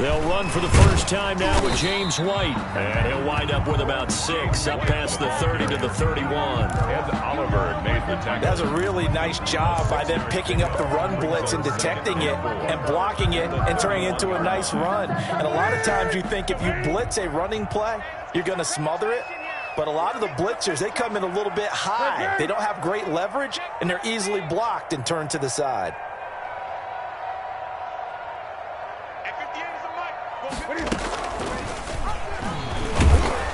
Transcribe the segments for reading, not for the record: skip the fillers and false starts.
They'll run for the first time now with James White. And he'll wind up with about 6, up past the 30 to the 31. And Oliver made the tackle. That's a really nice job by them picking up the run blitz and detecting it and blocking it and turning it into a nice run. And a lot of times you think if you blitz a running play, you're going to smother it. But a lot of the blitzers, they come in a little bit high. They don't have great leverage, and they're easily blocked and turned to the side.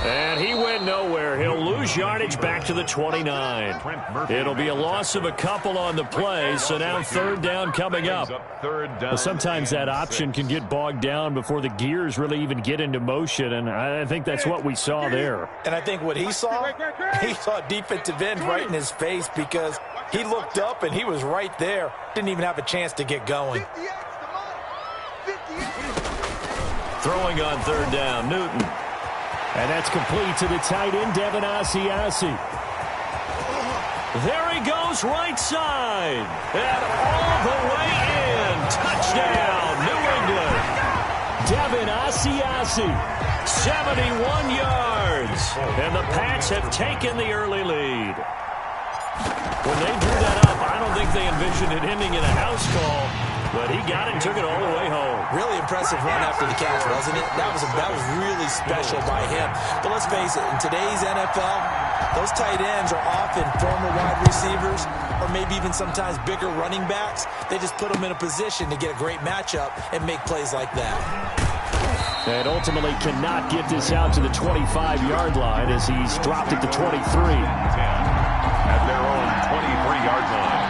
And he went nowhere. He'll lose yardage back to the 29. It'll be a loss of a couple on the play, so now third down coming up. Well, sometimes that option can get bogged down before the gears really even get into motion, and I think that's what we saw there. And I think what he saw defensive end right in his face because he looked up and he was right there. Didn't even have a chance to get going. Throwing on third down, Newton. And that's complete to the tight end, Devin Asiasi. There he goes, right side. And all the way in. Touchdown, New England. Devin Asiasi, 71 yards. And the Pats have taken the early lead. When they drew that up, I don't think they envisioned it ending in a house call. But he got it and took it all the way home. Really impressive run after the catch, wasn't it? That was really special by him. But let's face it, in today's NFL, those tight ends are often former wide receivers or maybe even sometimes bigger running backs. They just put them in a position to get a great matchup and make plays like that. And ultimately cannot get this out to the 25-yard line as he's dropped it to 23. At their own 23-yard line.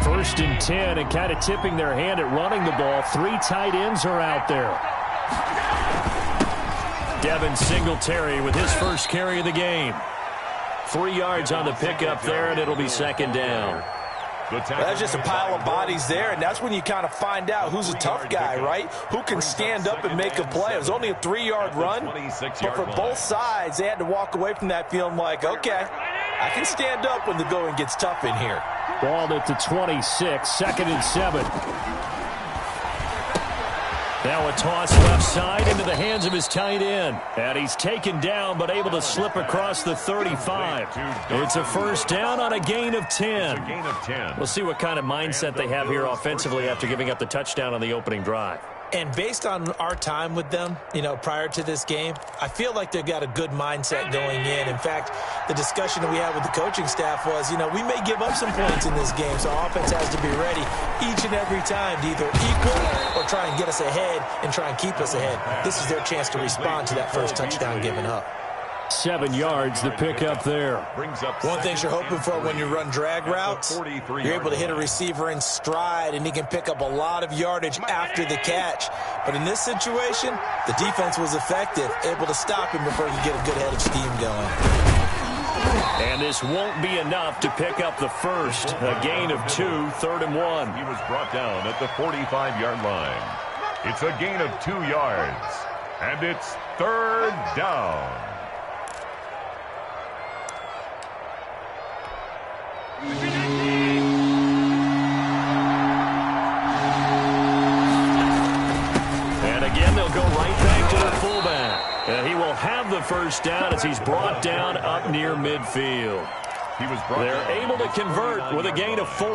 First and 10, and kind of tipping their hand at running the ball. 3 tight ends are out there. Devin Singletary with his first carry of the game. 3 yards on the pickup there, and it'll be second down. That's just a pile of bodies there, and that's when you kind of find out who's a tough guy, right? Who can stand up and make a play. It was only a 3-yard run, but for both sides, they had to walk away from that feeling like, okay, I can stand up when the going gets tough in here. Balled at the 26, second and 7. Now a toss left side into the hands of his tight end. And he's taken down but able to slip across the 35. It's a first down on a gain of 10. We'll see what kind of mindset they have here offensively after giving up the touchdown on the opening drive. And based on our time with them, prior to this game, I feel like they've got a good mindset going in. In fact, the discussion that we had with the coaching staff was, we may give up some points in this game, so our offense has to be ready each and every time to either equal or try and get us ahead and try and keep us ahead. This is their chance to respond to that first touchdown given up. 7 yards the pick up there. One thing you're hoping for when you run drag routes, you're able to hit a receiver in stride and he can pick up a lot of yardage after the catch. But in this situation, the defense was effective, able to stop him before he could get a good head of steam going. And this won't be enough to pick up the first. A gain of 2, third and 1. He was brought down at the 45-yard line. It's a gain of 2 yards. And it's third down. And again, they'll go right back to the fullback. And he will have the first down as he's brought down up near midfield. They're able to convert with a gain of 4.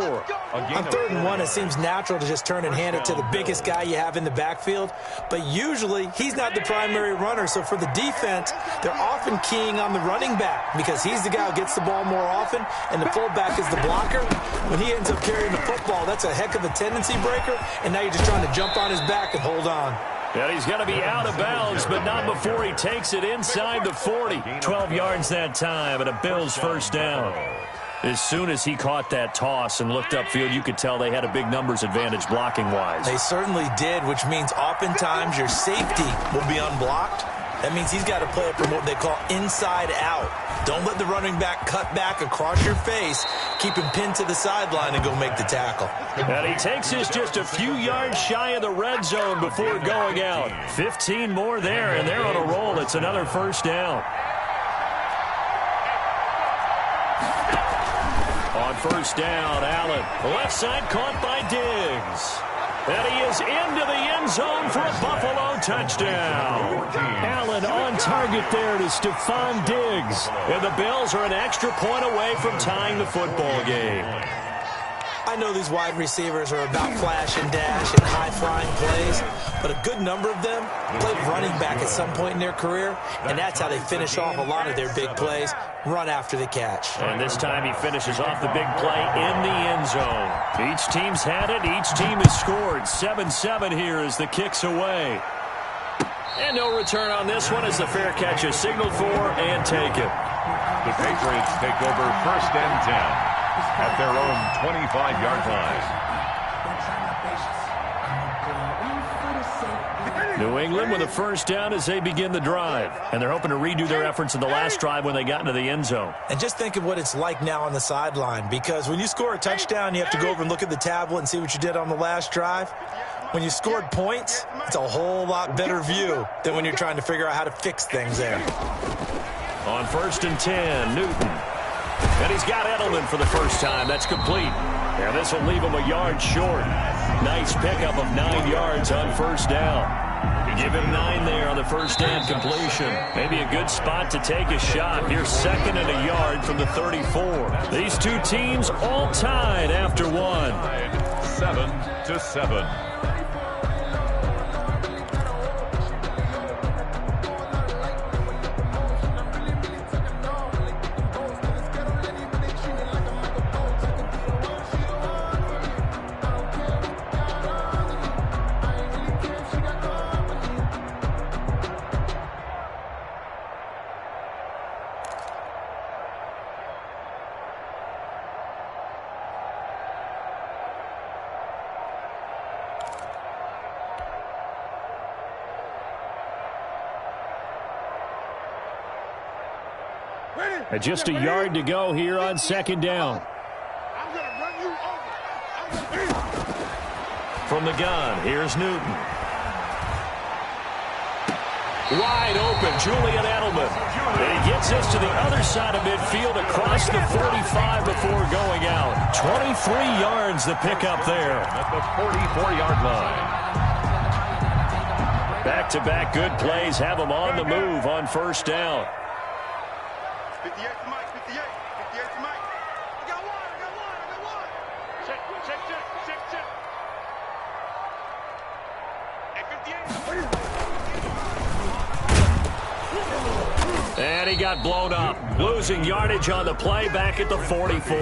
On third and 1, it seems natural to just turn and hand it to the biggest guy you have in the backfield. But usually, he's not the primary runner. So for the defense, they're often keying on the running back because he's the guy who gets the ball more often, and the fullback is the blocker. When he ends up carrying the football, that's a heck of a tendency breaker, and now you're just trying to jump on his back and hold on. Yeah, he's going to be out of bounds, but not before he takes it inside the 40. 12 yards that time, and a Bills first down. As soon as he caught that toss and looked upfield, you could tell they had a big numbers advantage blocking-wise. They certainly did, which means oftentimes your safety will be unblocked, That means he's got to play it from what they call inside out. Don't let the running back cut back across your face. Keep him pinned to the sideline and go make the tackle. And he takes us just a few yards shy of the red zone before going out. 15 more there, and they're on a roll. It's another first down. On first down, Allen. Left side caught by Diggs. And he is into the end zone for a Buffalo touchdown. Allen on target there to Stephon Diggs. And the Bills are an extra point away from tying the football game. I know these wide receivers are about flash and dash and high-flying plays, but a good number of them played running back at some point in their career, and that's how they finish off a lot of their big plays, run after the catch. And this time he finishes off the big play in the end zone. Each team's had it. Each team has scored. 7-7 here as the kick's away. And no return on this one as the fair catch is signaled for and taken. The Patriots take over first and 10. At their own 25-yard line. New England with a first down as they begin the drive. And they're hoping to redo their efforts in the last drive when they got into the end zone. And just think of what it's like now on the sideline, because when you score a touchdown, you have to go over and look at the tablet and see what you did on the last drive. When you scored points, it's a whole lot better view than when you're trying to figure out how to fix things there. On first and 10, Newton. And he's got Edelman for the first time. That's complete. And this will leave him a yard short. Nice pickup of 9 yards on first down. Give him 9 there on the first down completion. Maybe a good spot to take a shot. Here's second and a yard from the 34. These two teams all tied after one. 7-7. And just a yard to go here on second down. From the gun, here's Newton. Wide open, Julian Edelman. And he gets us to the other side of midfield across the 45 before going out. 23 yards the pickup there. At the 44-yard line. Back-to-back good plays have them on the move on first down. 58 to Mike, 58 to Mike. I got one. Check. Hey, 58. And he got blown up. Losing yardage on the play back at the 44.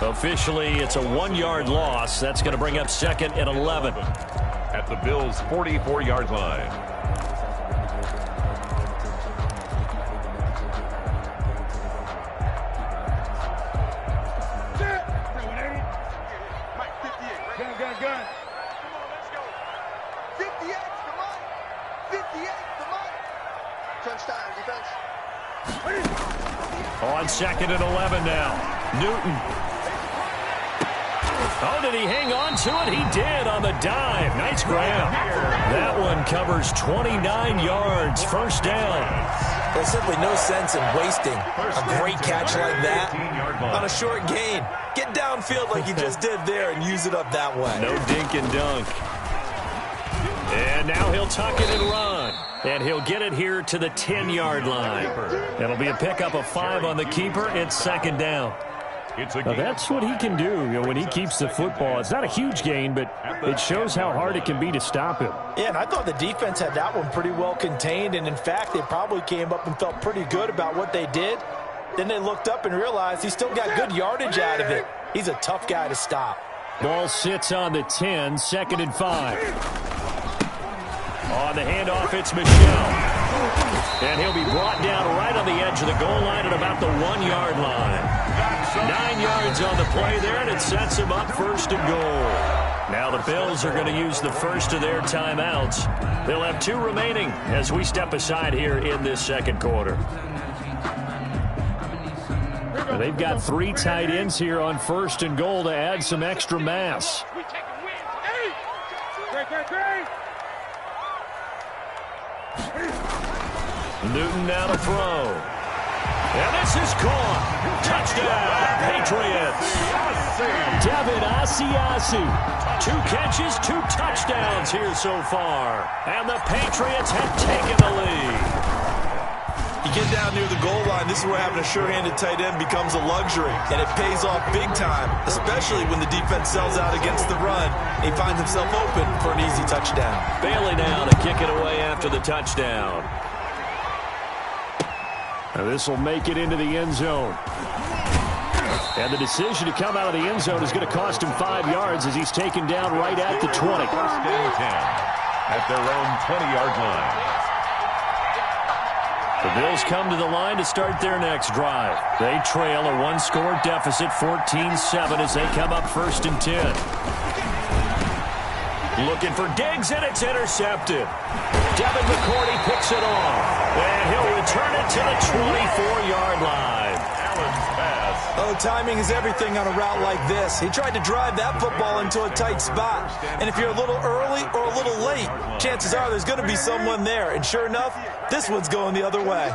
Officially, it's a 1-yard loss. That's going to bring up second and 11. At the Bills' 44-yard line. On second and 11 now. Newton. Oh, did he hang on to it? He did on the dive. Nice grab. That one covers 29 yards. First down. There's simply no sense in wasting a great catch like that on a short gain. Get downfield like you just did there and use it up that way. No dink and dunk. And now he'll tuck it and run. And he'll get it here to the 10-yard line. It'll be a pickup of 5 on the keeper. It's second down. Now that's what he can do, when he keeps the football. It's not a huge gain, but it shows how hard it can be to stop him. Yeah, and I thought the defense had that one pretty well contained. And, in fact, they probably came up and felt pretty good about what they did. Then they looked up and realized he still got good yardage out of it. He's a tough guy to stop. Ball sits on the 10, second and 5. On the handoff, it's Michel. And he'll be brought down right on the edge of the goal line at about the 1-yard line. 9 yards on the play there, and it sets them up first and goal. Now the Bills are going to use the first of their timeouts. They'll have 2 remaining as we step aside here in this second quarter. And they've got 3 tight ends here on first and goal to add some extra mass. Newton now to throw. And this is caught. Touchdown, Patriots. Devin Asiasi. 2 catches, 2 touchdowns here so far. And the Patriots have taken the lead. You get down near the goal line, this is where having a sure-handed tight end becomes a luxury. And it pays off big time, especially when the defense sells out against the run. He finds himself open for an easy touchdown. Bailey now to kick it away after the touchdown. Now this will make it into the end zone. And the decision to come out of the end zone is going to cost him 5 yards as he's taken down right at the 20. First down 10 at their own 20-yard line. The Bills come to the line to start their next drive. They trail a 1-score deficit, 14-7, as they come up first and 10. Looking for Diggs, and it's intercepted. Devin McCourty picks it off, and he'll return it to the 24-yard line. Allen's pass. Oh, timing is everything on a route like this. He tried to drive that football into a tight spot. And if you're a little early or a little late, chances are there's going to be someone there. And sure enough, this one's going the other way.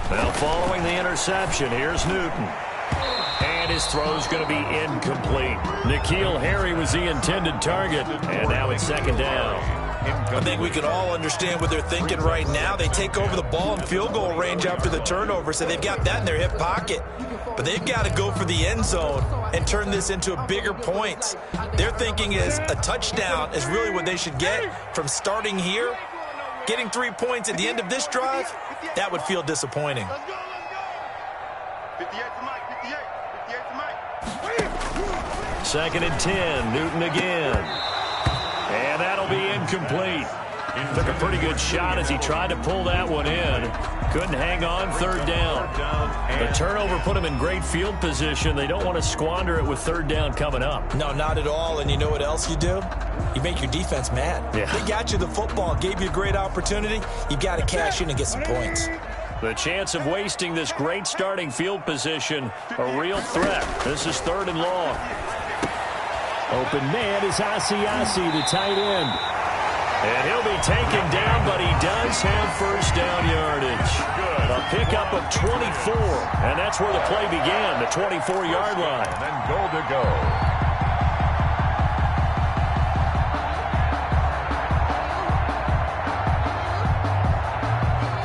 Now following the interception, here's Newton. And his throw's going to be incomplete. N'Keal Harry was the intended target, and now it's second down. I think we can all understand what they're thinking right now. They take over the ball in field goal range after the turnover, so they've got that in their hip pocket. But they've got to go for the end zone and turn this into a bigger points. Their thinking is a touchdown is really what they should get from starting here. Getting 3 points at the end of this drive, that would feel disappointing. 58 to Mike, 58 to Mike. Second and 10, Newton again. And that'll be incomplete. Took a pretty good shot as he tried to pull that one in. Couldn't hang on, third down. The turnover put him in great field position. They don't want to squander it with third down coming up. No, not at all. And you know what else you do? You make your defense mad. Yeah. They got you the football, gave you a great opportunity. You got to cash in and get some points. The chance of wasting this great starting field position, a real threat. This is third and long. Open man is Asiasi, the tight end. And he'll be taken down, but he does have first down yardage. A pickup of 24, and that's where the play began, the 24-yard line. And then goal to go.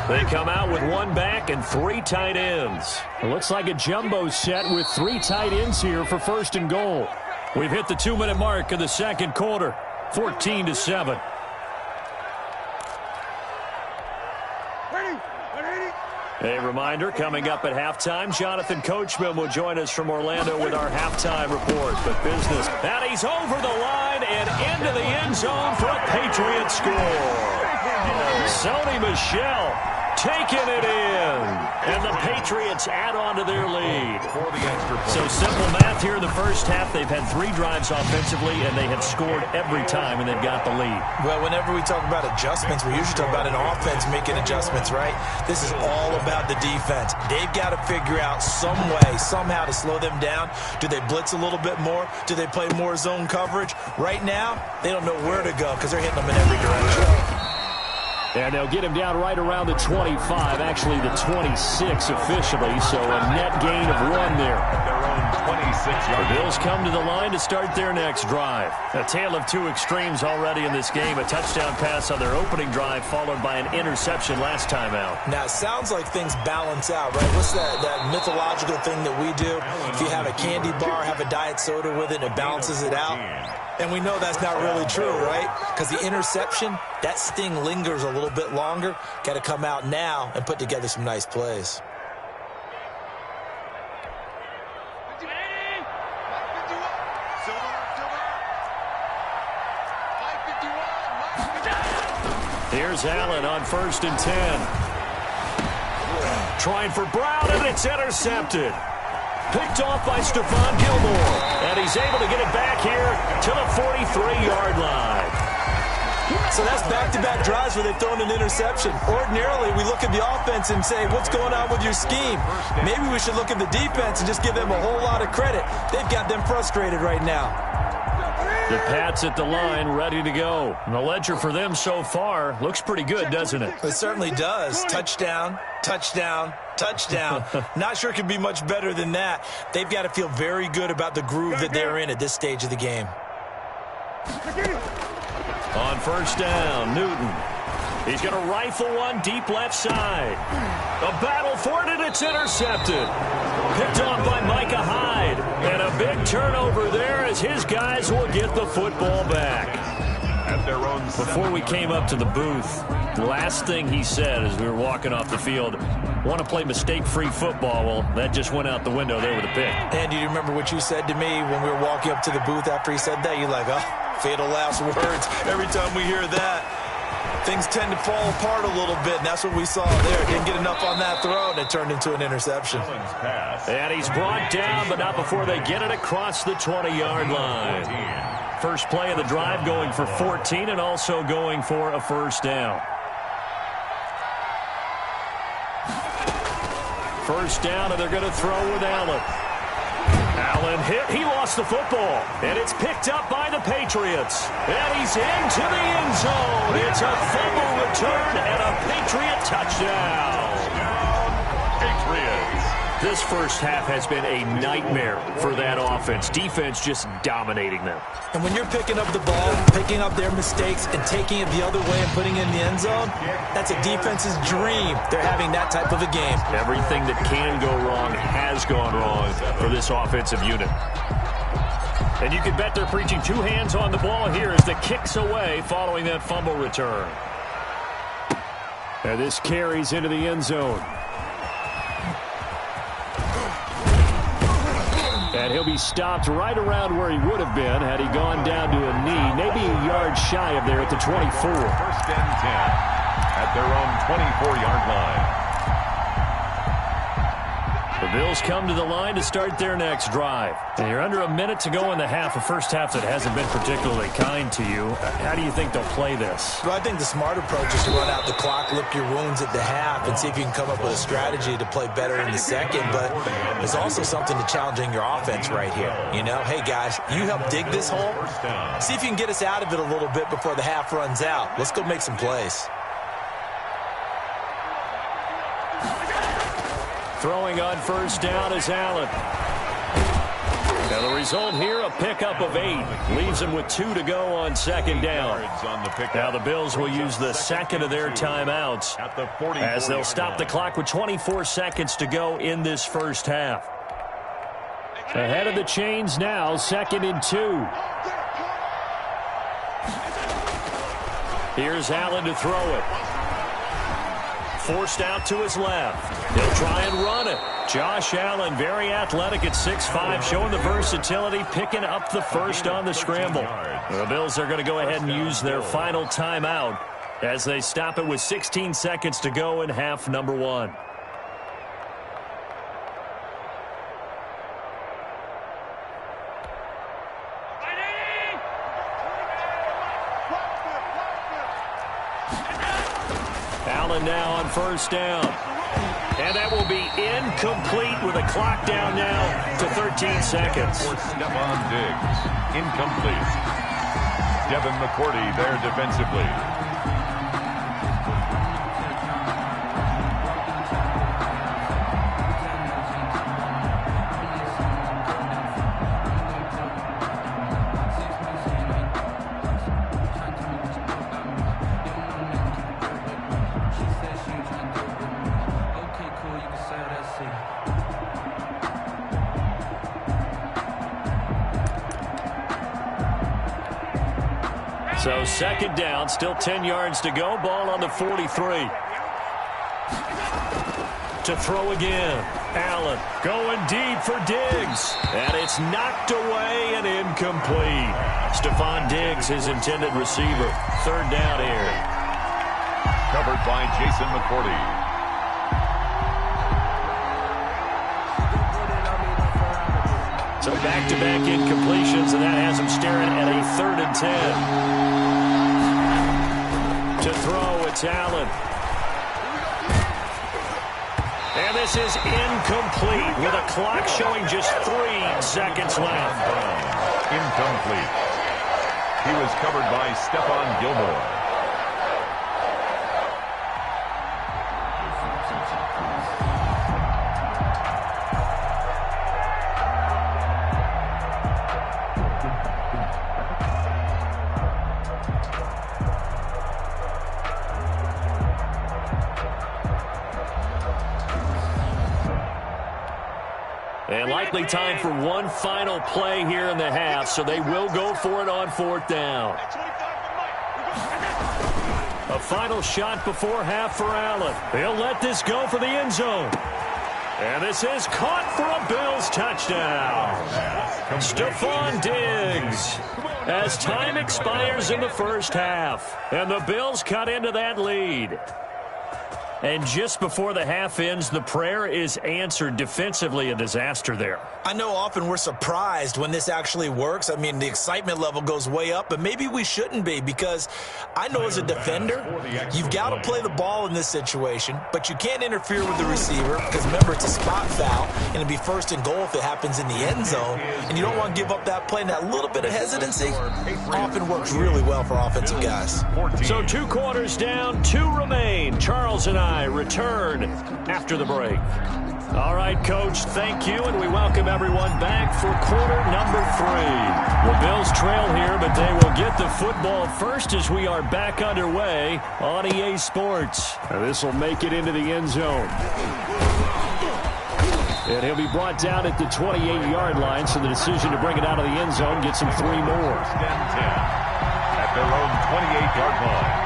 They come out with 1 back and 3 tight ends. It looks like a jumbo set with 3 tight ends here for first and goal. We've hit the 2-minute mark of the second quarter, 14-7. A reminder, coming up at halftime, Jonathan Coachman will join us from Orlando with our halftime report. But business, and he's over the line and into the end zone for a Patriot score. Sony Michel taking it in. And the Patriots add on to their lead. So simple math here in the first half. They've had 3 drives offensively, and they have scored every time, and they've got the lead. Well, whenever we talk about adjustments, we usually talk about an offense making adjustments, right? This is all about the defense. They've got to figure out some way, somehow to slow them down. Do they blitz a little bit more? Do they play more zone coverage? Right now, they don't know where to go because they're hitting them in every direction. And they'll get him down right around the 25, actually the 26 officially, so a net gain of 1 there. Their own 26-yard. The Bills come to the line to start their next drive. A tale of 2 extremes already in this game. A touchdown pass on their opening drive, followed by an interception last time out. Now, it sounds like things balance out, right? What's that mythological thing that we do? If you have a candy bar, have a diet soda with it, and it balances it out. And we know that's not really true, right? Because the interception, that sting lingers a little bit longer. Got to come out now and put together some nice plays. Here's Allen on 1st and 10. Trying for Brown, and it's intercepted. Picked off by Stephon Gilmore. And he's able to get it back here to the 43-yard line. So that's back-to-back drives where they've thrown an interception. Ordinarily, we look at the offense and say, what's going on with your scheme? Maybe we should look at the defense and just give them a whole lot of credit. They've got them frustrated right now. The Pats at the line, ready to go. And the ledger for them so far looks pretty good, doesn't it? It certainly does. Touchdown, touchdown, touchdown. Not sure it could be much better than that. They've got to feel very good about the groove that they're in at this stage of the game. On 1st down, Newton. He's going to rifle one deep left side. A battle for it, and it's intercepted. Picked off by Micah Hyde. And a big turnover there as his guys will get the football back. At their own Before we came up to the booth, the last thing he said as we were walking off the field, want to play mistake-free football. Well, that just went out the window there with a pick. And do you remember what you said to me when we were walking up to the booth after he said that? You're like, oh, fatal last words. Every time we hear that, things tend to fall apart a little bit, and that's what we saw there. Didn't get enough on that throw, and it turned into an interception. And he's brought down, but not before they get it across the 20-yard line. First play of the drive going for 14 and also going for a 1st down. 1st down, and they're going to throw with Allen. Allen hit. He lost the football. And it's picked up by the Patriots. And he's into the end zone. It's a fumble return and a Patriot touchdown. Patriots. This first half has been a nightmare for that offense. Defense just dominating them. And when you're picking up the ball, picking up their mistakes, and taking it the other way and putting it in the end zone, that's a defense's dream. They're having that type of a game. Everything that can go wrong has gone wrong for this offensive unit. And you can bet they're preaching 2 hands on the ball here as the kick's away following that fumble return. And this carries into the end zone. And he'll be stopped right around where he would have been had he gone down to a knee, maybe a yard shy of there at the 24. 1st and 10 at their own 24-yard line. The Bills come to the line to start their next drive. And you're under a minute to go in the half, a first half that hasn't been particularly kind to you. How do you think they'll play this? Well, I think the smart approach is to run out the clock, lick your wounds at the half, and see if you can come up with a strategy to play better in the second. But there's also something to challenging your offense right here. You know, hey, guys, you help dig this hole. See if you can get us out of it a little bit before the half runs out. Let's go make some plays. Throwing on 1st down is Allen. Now the result here, a pickup of 8. Leaves them with 2 to go on 2nd down. Now the Bills will use the second of their timeouts as they'll stop the clock with 24 seconds to go in this first half. Ahead of the chains now, 2nd and 2. Here's Allen to throw it. Forced out to his left. He'll try and run it. Josh Allen, very athletic at 6'5", showing the versatility, picking up the first on the scramble. The Bills are going to go ahead and use their final timeout as they stop it with 16 seconds to go in half number 1. Allen now on 1st down. And that will be incomplete with a clock down now to 13 seconds. For Stephon Diggs, incomplete. Devin McCourty there defensively. So 2nd down, still 10 yards to go. Ball on the 43. To throw again. Allen going deep for Diggs. And it's knocked away and incomplete. Stephon Diggs, his intended receiver. 3rd down here. recovered by Jason McCourty. So back-to-back incompletions, and that has him staring at a 3rd and 10. To throw, it's Allen. And this is incomplete with a clock showing just 3 seconds left. Incomplete. He was covered by Stephon Gilmore. And likely time for one final play here in the half, so they will go for it on 4th down. A final shot before half for Allen. He'll let this go for the end zone. And this is caught for a Bills touchdown. Stephon Diggs. As time expires in the first half, and the Bills cut into that lead. And just before the half ends, the prayer is answered. Defensively, a disaster there. I know often we're surprised when this actually works. I mean, the excitement level goes way up, but maybe we shouldn't be, because I know as a defender, you've got to play the ball in this situation, but you can't interfere with the receiver because, remember, it's a spot foul, and it'd be 1st and goal if it happens in the end zone, and you don't want to give up that play. And that little bit of hesitancy often works really well for offensive guys. So 2 quarters down, 2 remain. Charles and I return after the break. All right, Coach, thank you, and we welcome everyone back for quarter number 3. The Bills trail here, but they will get the football first as we are back underway on EA Sports. This will make it into the end zone. And he'll be brought down at the 28-yard line, so the decision to bring it out of the end zone gets him 3 more. At their own 28-yard line.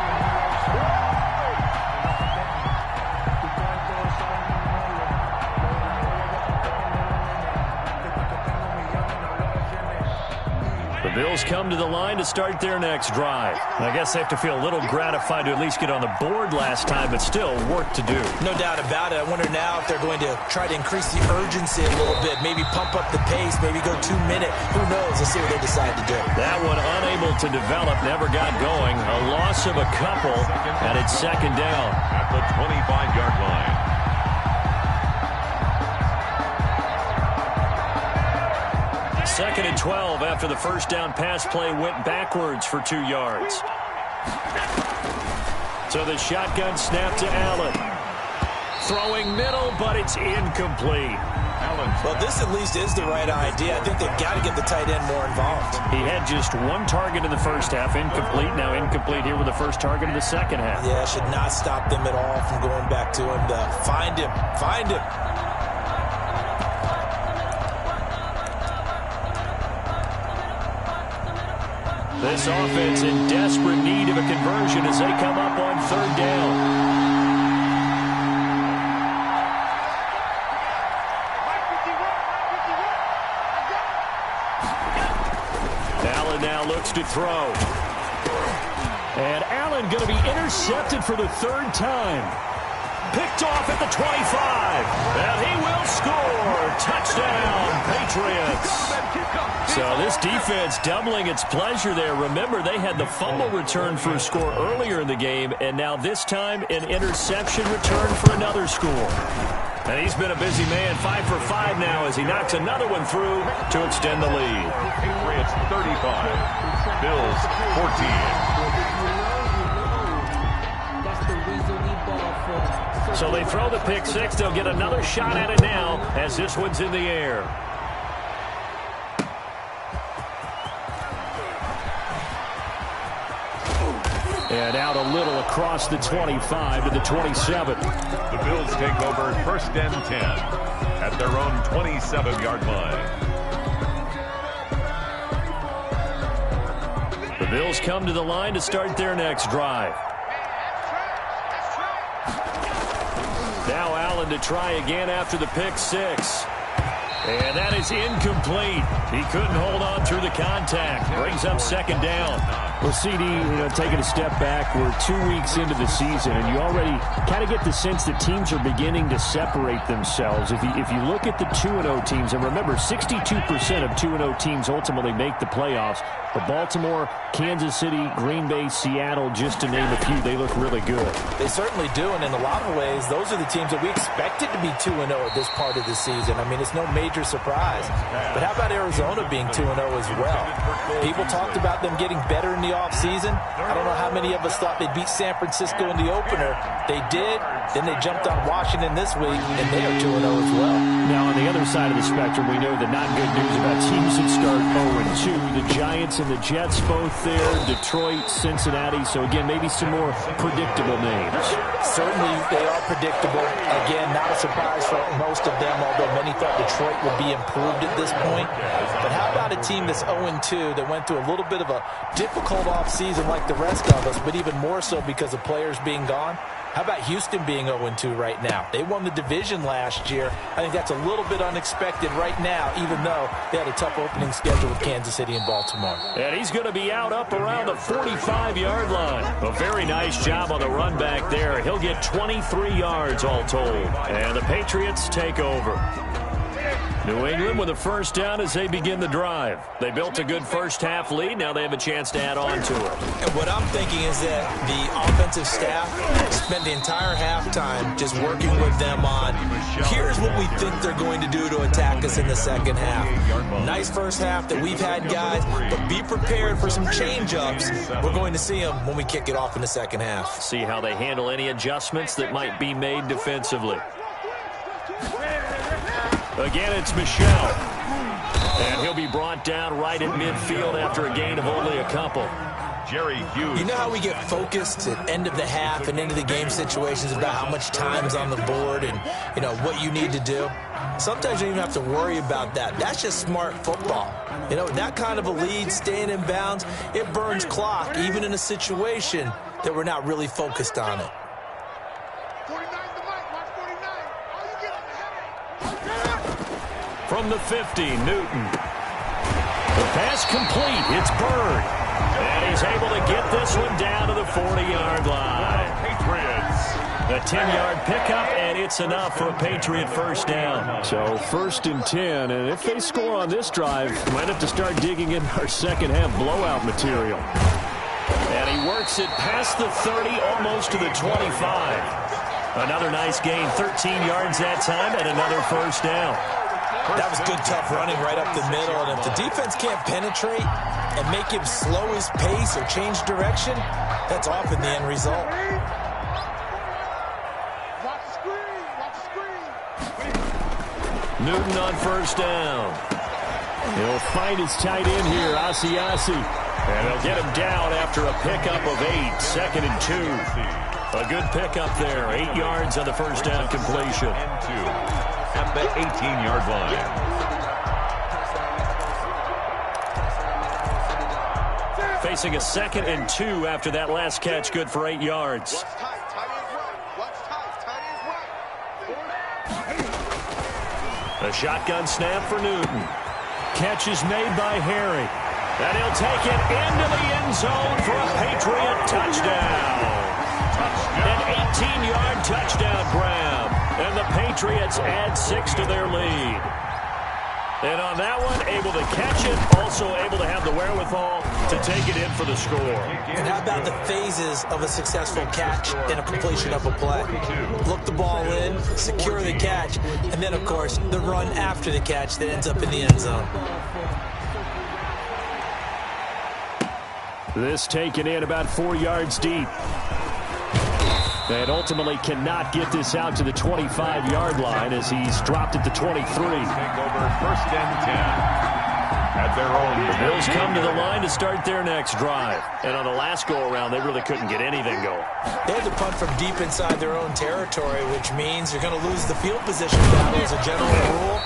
The Bills come to the line to start their next drive. I guess they have to feel a little gratified to at least get on the board last time, but still work to do. No doubt about it. I wonder now if they're going to try to increase the urgency a little bit, maybe pump up the pace, maybe go 2-minute. Who knows? Let's see what they decide to do. That one unable to develop, never got going. A loss of a couple, and it's 2nd down. At the 25-yard line. 2nd and 12 after the first down pass play went backwards for 2 yards. So the shotgun snap to Allen. Throwing middle, but it's incomplete. Well, this at least is the right idea. I think they've got to get the tight end more involved. He had just 1 target in the first half, incomplete. Now incomplete here with the first target in the second half. Yeah, should not stop them at all from going back to him to find him. Find him. This offense in desperate need of a conversion as they come up on 3rd down. Allen now looks to throw. And Allen going to be intercepted for the 3rd time. Picked off at the 25. And he will score. Touchdown, Patriots. So this defense doubling its pleasure there. Remember, they had the fumble return for a score earlier in the game, and now this time an interception return for another score. And he's been a busy man, 5 for 5 now as he knocks another one through to extend the lead. Patriots 35, Bills 14. So they throw the pick 6. They'll get another shot at it now as this one's in the air. And out a little across the 25 to the 27. The Bills take over 1st and 10 at their own 27-yard line. The Bills come to the line to start their next drive. Now Allen to try again after the pick 6. And that is incomplete. He couldn't hold on through the contact. Brings up 2nd down. Well, CD, taking a step back, we're 2 weeks into the season, and you already kind of get the sense that teams are beginning to separate themselves. If you look at the 2-0 teams, and remember, 62% of 2-0 teams ultimately make the playoffs. But Baltimore, Kansas City, Green Bay, Seattle, just to name a few, they look really good. They certainly do, and in a lot of ways, those are the teams that we expected to be 2-0 at this part of the season. I mean, it's no major surprise. But how about Arizona being 2-0 as well? People talked about them getting better in the offseason. I don't know how many of us thought they'd beat San Francisco in the opener. They did. Then they jumped on Washington this week, and they are 2-0 as well. Now, on the other side of the spectrum, we know the not good news about teams that start 0-2. The Giants and the Jets both there. Detroit, Cincinnati. So, again, maybe some more predictable names. Certainly, they are predictable. Again, not a surprise for most of them, although many thought Detroit would be improved at this point. But how about a team that's 0-2 that went through a little bit of a difficult offseason like the rest of us, but even more so because of players being gone? How about Houston being 0-2 right now? They won the division last year. I think that's a little bit unexpected right now, even though they had a tough opening schedule with Kansas City and Baltimore. And he's going to be out up around the 45-yard line. A very nice job on the run back there. He'll get 23 yards all told. And the Patriots take over. New England with a first down as they begin the drive. They built a good first-half lead. Now they have a chance to add on to it. And what I'm thinking is that the offensive staff spent the entire halftime just working with them on, here's what we think they're going to do to attack us in the second half. Nice first half that we've had, guys, but be prepared for some change-ups. We're going to see them when we kick it off in the second half. See how they handle any adjustments that might be made defensively. Again, it's Michel. And he'll be brought down right at midfield after a gain of only a couple. Jerry Hughes. You know how we get focused at end of the half and into the game situations about how much time's on the board and, what you need to do? Sometimes you don't even have to worry about that. That's just smart football. That kind of a lead, staying in bounds, it burns clock, even in a situation that we're not really focused on it. From the 50, Newton. The pass complete. It's Bird. And he's able to get this one down to the 40-yard line. Patriots. The 10-yard pickup, and it's enough for a Patriot first down. So 1st and 10, and if they score on this drive, we might have to start digging in our second-half blowout material. And he works it past the 30, almost to the 25. Another nice gain, 13 yards that time, and another first down. That was good, tough running right up the middle. And if the defense can't penetrate and make him slow his pace or change direction, that's often the end result. Newton on first down. He'll find his tight end here, Asiasi. And he'll get him down after a pickup of 8, 2nd and 2. A good pickup there, 8 yards on the first down completion. At the 18-yard line. Facing a 2nd and 2 after that last catch, good for 8 yards. A shotgun snap for Newton. Catch is made by Harry. And he'll take it into the end zone for a Patriot touchdown. An 18-yard touchdown grab. And the Patriots add 6 to their lead. And on that one, able to catch it, also able to have the wherewithal to take it in for the score. And how about the phases of a successful catch and a completion of a play? Look the ball in, secure the catch, and then, of course, the run after the catch that ends up in the end zone. This taken in about 4 yards deep. And ultimately cannot get this out to the 25-yard line as he's dropped at the 23. Take over 1st and 10. At their own. The Bills come to the line to start their next drive. And on the last go-around, they really couldn't get anything going. They had to punt from deep inside their own territory, which means you're going to lose the field position battle as a general rule.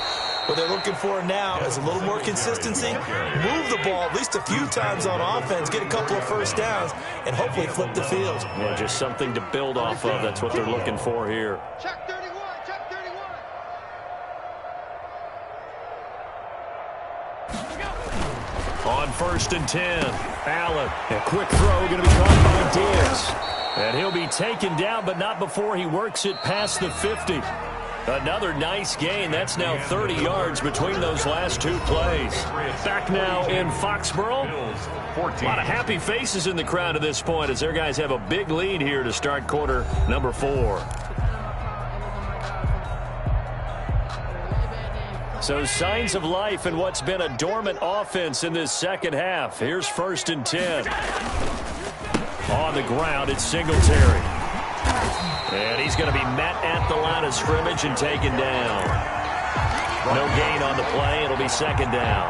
What they're looking for now is a little more consistency, move the ball at least a few times on offense, get a couple of first downs, and hopefully flip the field. Yeah, just something to build off of. That's what they're looking for here. Check 31, check 31. On 1st and 10, Allen. A quick throw going to be caught by Diggs. And he'll be taken down, but not before he works it past the 50. Another nice gain. That's now 30 yards between those last two plays. Back now in Foxborough. A lot of happy faces in the crowd at this point as their guys have a big lead here to start quarter number 4. So signs of life in what's been a dormant offense in this second half. Here's 1st and 10. On the ground, it's Singletary. And he's going to be met at the line of scrimmage and taken down. No gain on the play. It'll be 2nd down.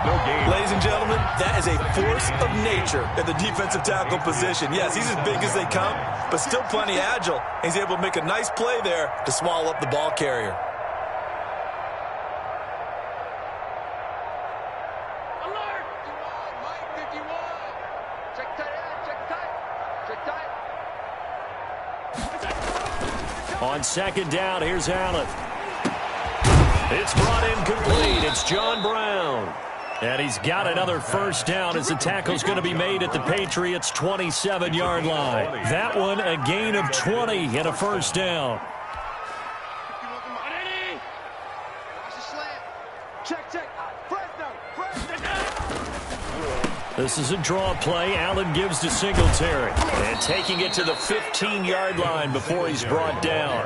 No gain. Ladies and gentlemen, that is a force of nature at the defensive tackle position. Yes, he's as big as they come, but still plenty agile. He's able to make a nice play there to swallow up the ball carrier. On 2nd down, here's Allen. It's brought in complete. It's John Brown. And he's got another 1st down as the tackle's going to be made at the Patriots' 27-yard line. That one a gain of 20 and a 1st down. This is a draw play. Allen gives to Singletary. And taking it to the 15-yard line before he's brought down.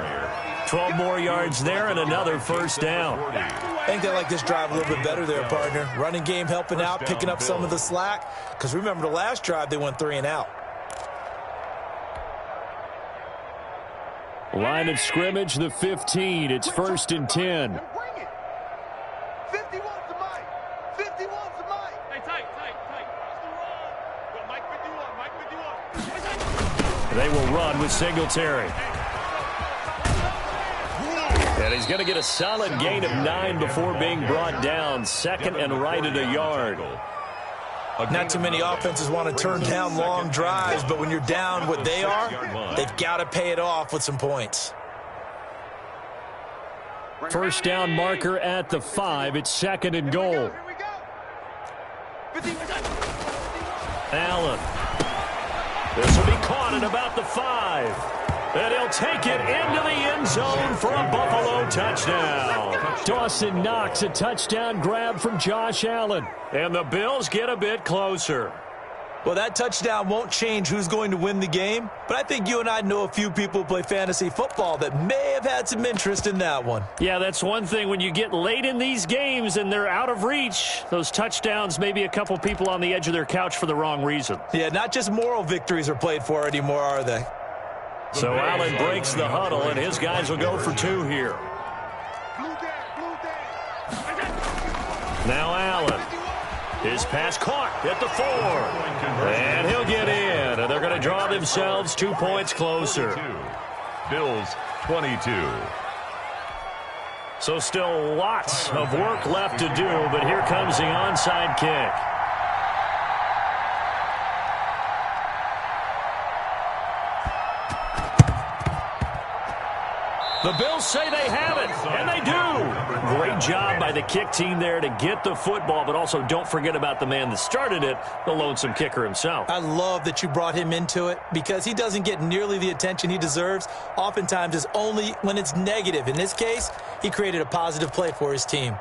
12 more yards there and another 1st down. I think they like this drive a little bit better there, partner. Running game helping out, picking up some of the slack. Because remember, the last drive, they went 3 and out. Line of scrimmage, the 15. It's 1st and 10. They will run with Singletary. And he's going to get a solid gain of 9 before being brought down. 2nd and right at a yard. Not too many offenses want to turn down long drives, but when you're down what they are, they've got to pay it off with some points. 1st down marker at the 5. It's 2nd and goal. Allen. This will be caught at about the 5. And he'll take it into the end zone for a Buffalo touchdown. Dawson Knox, a touchdown grab from Josh Allen. And the Bills get a bit closer. Well, that touchdown won't change who's going to win the game, but I think you and I know a few people who play fantasy football that may have had some interest in that one. Yeah, that's one thing. When you get late in these games and they're out of reach, those touchdowns, maybe a couple people on the edge of their couch for the wrong reason. Yeah, not just moral victories are played for anymore, are they? So Allen breaks the huddle, and his guys will go for 2 here. Now Allen. His pass caught at the 4. And he'll get in. And they're going to draw themselves 2 points closer. Bills 22. So still lots of work left to do, but here comes the onside kick. The Bills say they have it, and they do. Great job by the kick team there to get the football, but also don't forget about the man that started it, the lonesome kicker himself. I love that you brought him into it because he doesn't get nearly the attention he deserves. Oftentimes it's only when it's negative. In this case, he created a positive play for his team.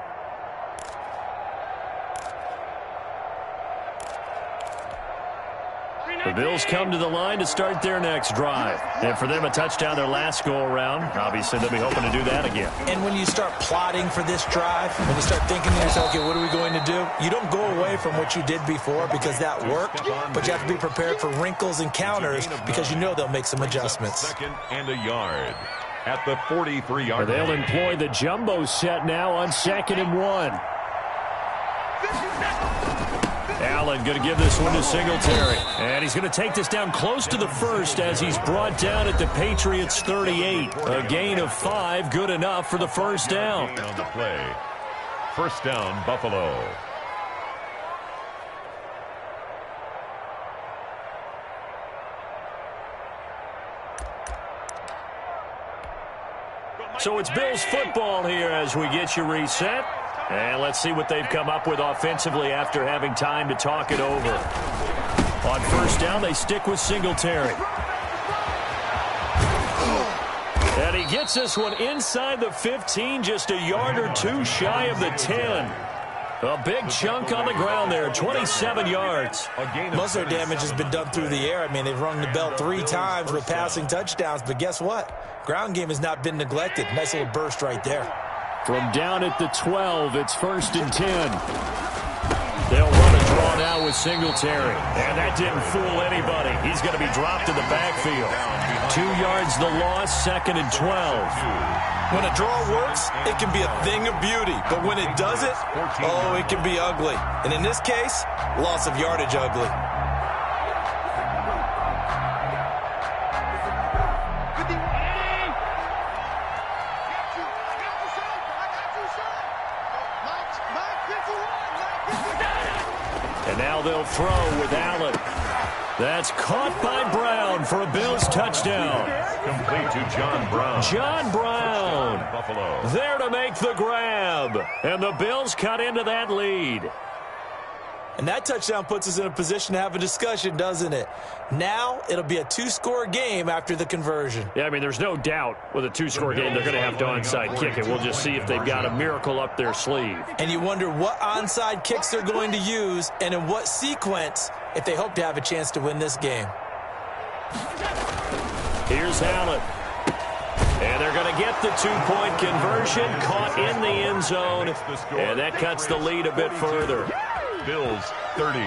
The Bills come to the line to start their next drive. And for them, a touchdown their last go-around. Obviously, they'll be hoping to do that again. And when you start plotting for this drive, when you start thinking to yourself, okay, what are we going to do? You don't go away from what you did before because that worked, but you have to be prepared for wrinkles and counters because you know they'll make some adjustments. 2nd and a yard at the 43-yard line. They'll employ the jumbo set now on 2nd and 1. Allen going to give this one to Singletary. And he's going to take this down close to the 1st as he's brought down at the Patriots' 38. A gain of 5, good enough for the 1st down. On the play. 1st down, Buffalo. So it's Bills football here as we get you reset. And let's see what they've come up with offensively after having time to talk it over. On first down, they stick with Singletary. And he gets this one inside the 15, just a yard or two shy of the 10. A big chunk on the ground there, 27 yards. Most of their damage has been done through the air. I mean, they've rung the bell 3 times with passing touchdowns, but guess what? Ground game has not been neglected. Nice little burst right there. From down at the 12, it's 1st and 10. They'll run a draw now with Singletary. And that didn't fool anybody. He's going to be dropped in the backfield. 2 yards the loss, 2nd and 12. When a draw works, it can be a thing of beauty. But when it doesn't, oh, it can be ugly. And in this case, loss of yardage ugly. And now they'll throw with Allen. That's caught by Brown for a Bills touchdown. Complete to John Brown. John Brown Buffalo. there to make the grab. And the Bills cut into that lead. And that touchdown puts us in a position to have a discussion, doesn't it? Now it'll be a 2-score game after the conversion. Yeah, I mean, there's no doubt with a 2-score game they're going to have to onside kick it. We'll just see if they've got a miracle up their sleeve. And you wonder what onside kicks they're going to use and in what sequence if they hope to have a chance to win this game. Here's Allen. And they're going to get the 2-point conversion, caught in the end zone, and that cuts the lead a bit further. Bills 30.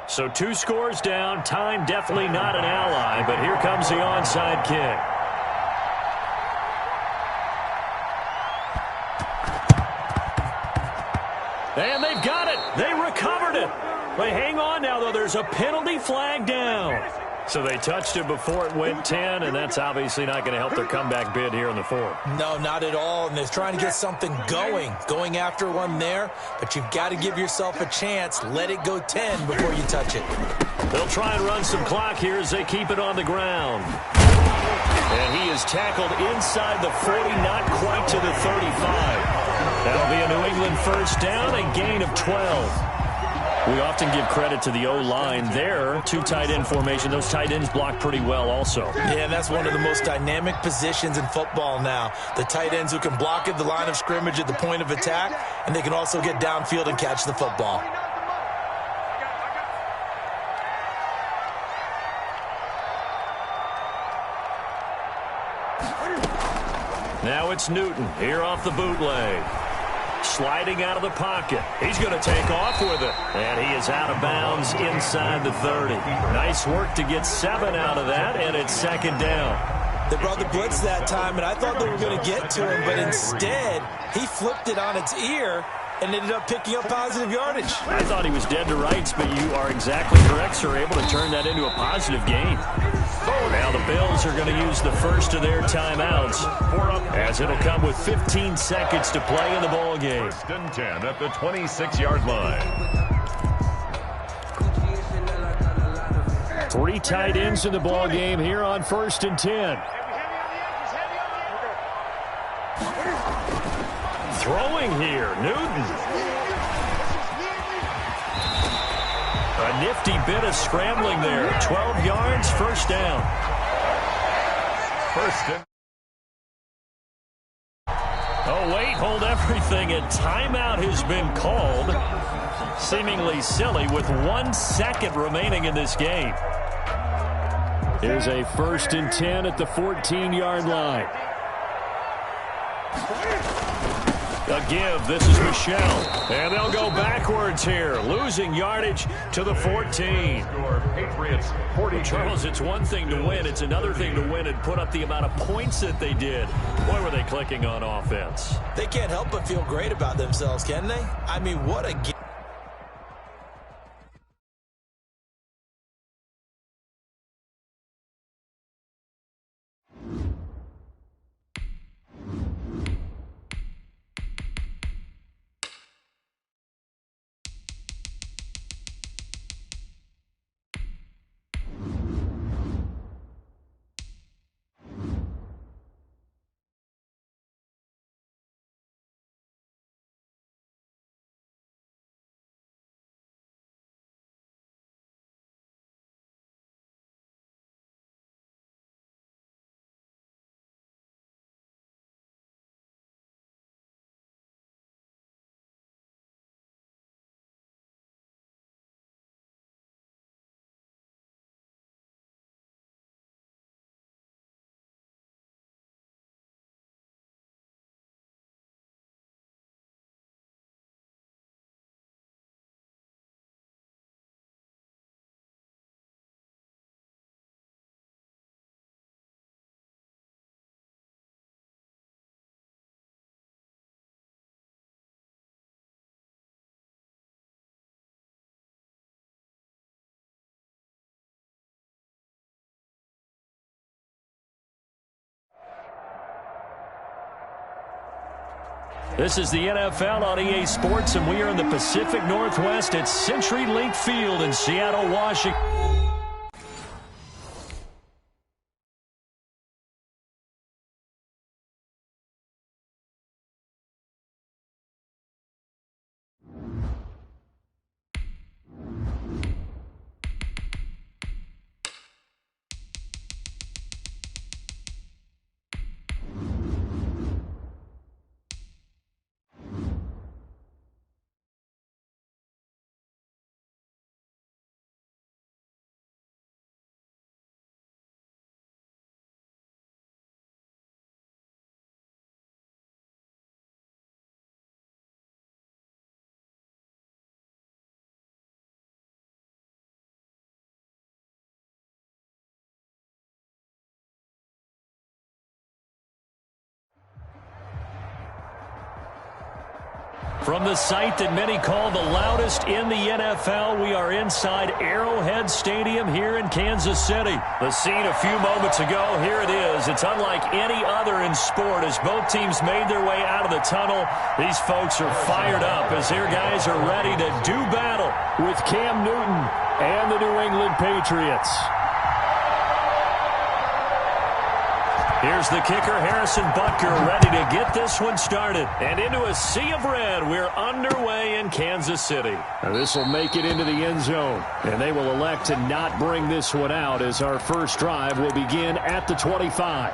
So 2 scores down. Time definitely not an ally, but here comes the onside kick. And they've got it. They recovered it. They hang on now, though. There's a penalty flag down. So they touched it before it went 10, and that's obviously not going to help their comeback bid here in the 4th. No, not at all, and they're trying to get something going after one there, but you've got to give yourself a chance. Let it go 10 before you touch it. They'll try and run some clock here as they keep it on the ground. And he is tackled inside the 40, not quite to the 35. That'll be a New England first down, a gain of 12. We often give credit to the O-line there. 2 tight end formation. Those tight ends block pretty well also. Yeah, and that's one of the most dynamic positions in football now. The tight ends who can block at the line of scrimmage at the point of attack, and they can also get downfield and catch the football. Now it's Newton here off the bootleg. Sliding out of the pocket. He's going to take off with it. And he is out of bounds inside the 30. Nice work to get 7 out of that, and it's 2nd down. They brought the blitz that time, and I thought they were going to get to him, but instead, he flipped it on its ear and ended up picking up positive yardage. I thought he was dead to rights, but you are exactly correct, sir. Able to turn that into a positive gain. Now the Bills are going to use the first of their timeouts, as it'll come with 15 seconds to play in the ball game. 1st and 10 at the 26-yard line. 3 tight ends in the ball game here on 1st and 10. Throwing here, Newton. A nifty bit of scrambling there. 12 yards, 1st down. 1st and... Oh, wait, hold everything. A timeout has been called. Seemingly silly with 1 second remaining in this game. Here's a 1st and 10 at the 14-yard line. A give. This is Michelle. And they'll go backwards here. Losing yardage to the 14. Patriots 40. Charles, it's one thing to win. It's another thing to win and put up the amount of points that they did. Boy, were they clicking on offense. They can't help but feel great about themselves, can they? I mean, what a game. This is the NFL on EA Sports, and we are in the Pacific Northwest at CenturyLink Field in Seattle, Washington. From the site that many call the loudest in the NFL, we are inside Arrowhead Stadium here in Kansas City. The scene a few moments ago, here it is. It's unlike any other in sport. As both teams made their way out of the tunnel, these folks are fired up as their guys are ready to do battle with Cam Newton and the New England Patriots. Here's the kicker, Harrison Butker, ready to get this one started. And into a sea of red, we're underway in Kansas City. Now this will make it into the end zone. And they will elect to not bring this one out as our first drive will begin at the 25.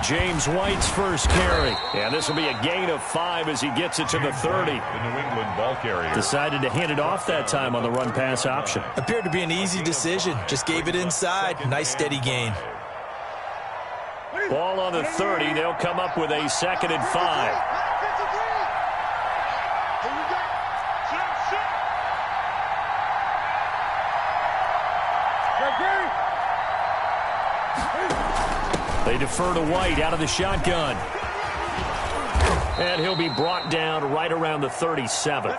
James White's first carry. And this will be a gain of 5 as he gets it to the 30. The New England ball carrier decided to hand it off that time on the run-pass option. Appeared to be an easy decision. Just gave it inside. Nice steady gain. Ball on the 30. They'll come up with a 2nd and 5. They defer to White out of the shotgun. And he'll be brought down right around the 37.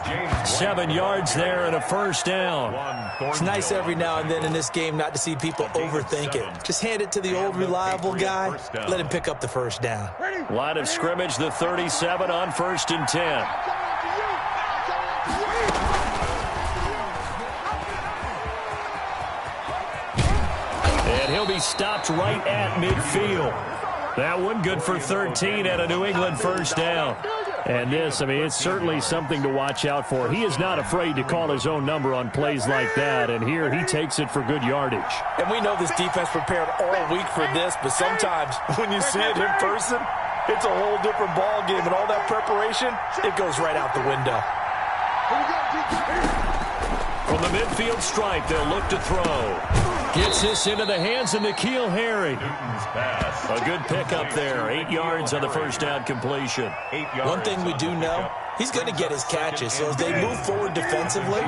7 yards there and a first down. It's nice every now and then in this game not to see people overthink it. Just hand it to the old reliable guy. Let him pick up the first down. Line of scrimmage, the 37 on 1st and 10. And he'll be stopped right at midfield. That one good for 13 and a New England first down. And this, I mean, it's certainly something to watch out for. He is not afraid to call his own number on plays like that, and here he takes it for good yardage. And we know this defense prepared all week for this, but sometimes when you see it in person, it's a whole different ball game, and all that preparation, it goes right out the window. From the midfield stripe, they'll look to throw. Gets this into the hands of N'Keal Harry. A good pickup there. 8 yards on the first down completion. One thing we do know, he's going to get his catches. So as they move forward defensively,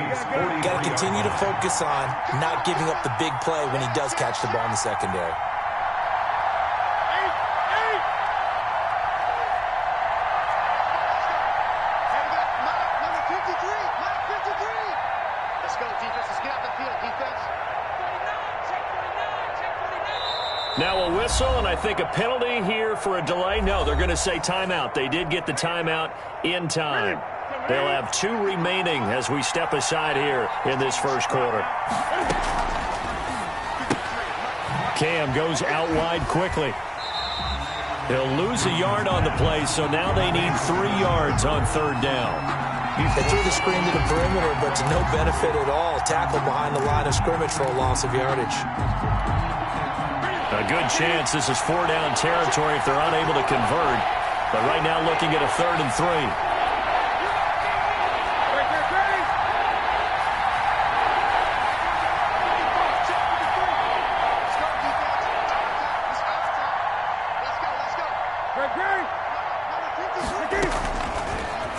got to continue to focus on not giving up the big play when he does catch the ball in the secondary. Now a whistle, and I think a penalty here for a delay. No, they're going to say timeout. They did get the timeout in time. They'll have 2 remaining as we step aside here in this first quarter. Cam goes out wide quickly. He'll lose a yard on the play, so now they need 3 yards on 3rd down. They threw the screen to the perimeter, but to no benefit at all. Tackle behind the line of scrimmage for a loss of yardage. A good chance this is 4-down territory if they're unable to convert. But right now looking at a 3rd and 3.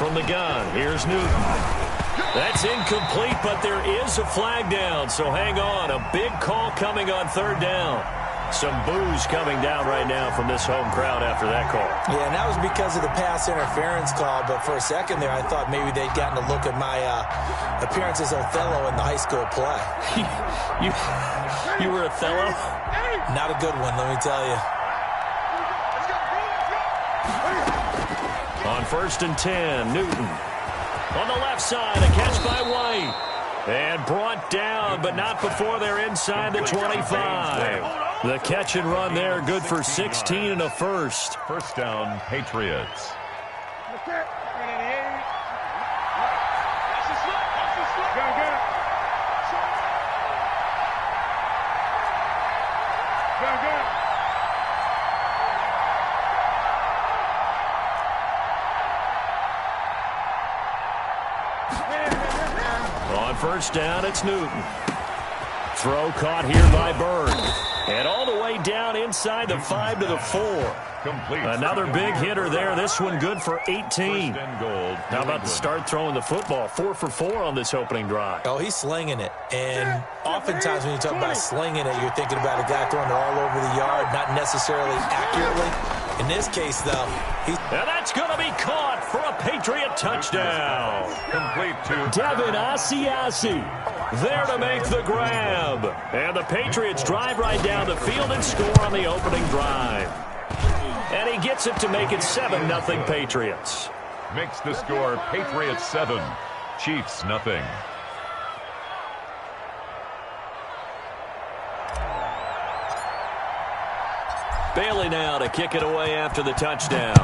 From the gun, here's Newton. That's incomplete, but there is a flag down, so hang on. A big call coming on 3rd down. Some boos coming down right now from this home crowd after that call. Yeah, and that was because of the pass interference call, but for a second there I thought maybe they'd gotten a look at my appearance as Othello in the high school play. You were Othello? Not a good one, let me tell you. On 1st and 10, Newton. On the left side, a catch by White. And brought down, but not before they're inside the 25. The catch and run there, good for 16 and a first. First down, Patriots. On first down, it's Newton. Throw caught here by Bird. And all the way down inside the 5 to the 4. Complete. Another big hitter there. This one good for 18. How about to start throwing the football? 4 for 4 on this opening drive. Oh, he's slinging it. And oftentimes when you talk about slinging it, you're thinking about a guy throwing it all over the yard, not necessarily accurately. In this case, though, and that's going to be caught for a Patriot touchdown. Complete to Devin Asiasi there to make the grab. And the Patriots drive right down the field and score on the opening drive. And he gets it to make it 7-0 Patriots. makes the score Patriots 7, Chiefs nothing. Bailey now to kick it away after the touchdown.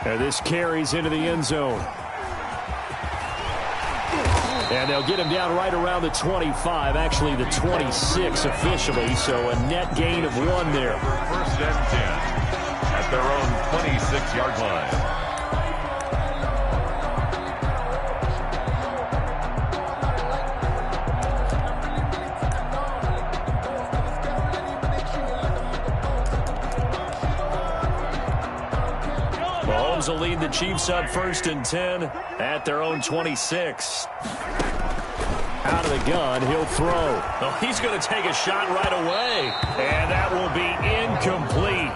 And this carries into the end zone. And they'll get him down right around the 25, actually the 26 officially, so a net gain of 1 there. First and 10 at their own 26-yard line. Mahomes will lead the Chiefs up first and 10 at their own 26. Out of the gun, he'll throw. Oh, he's going to take a shot right away. And that will be incomplete.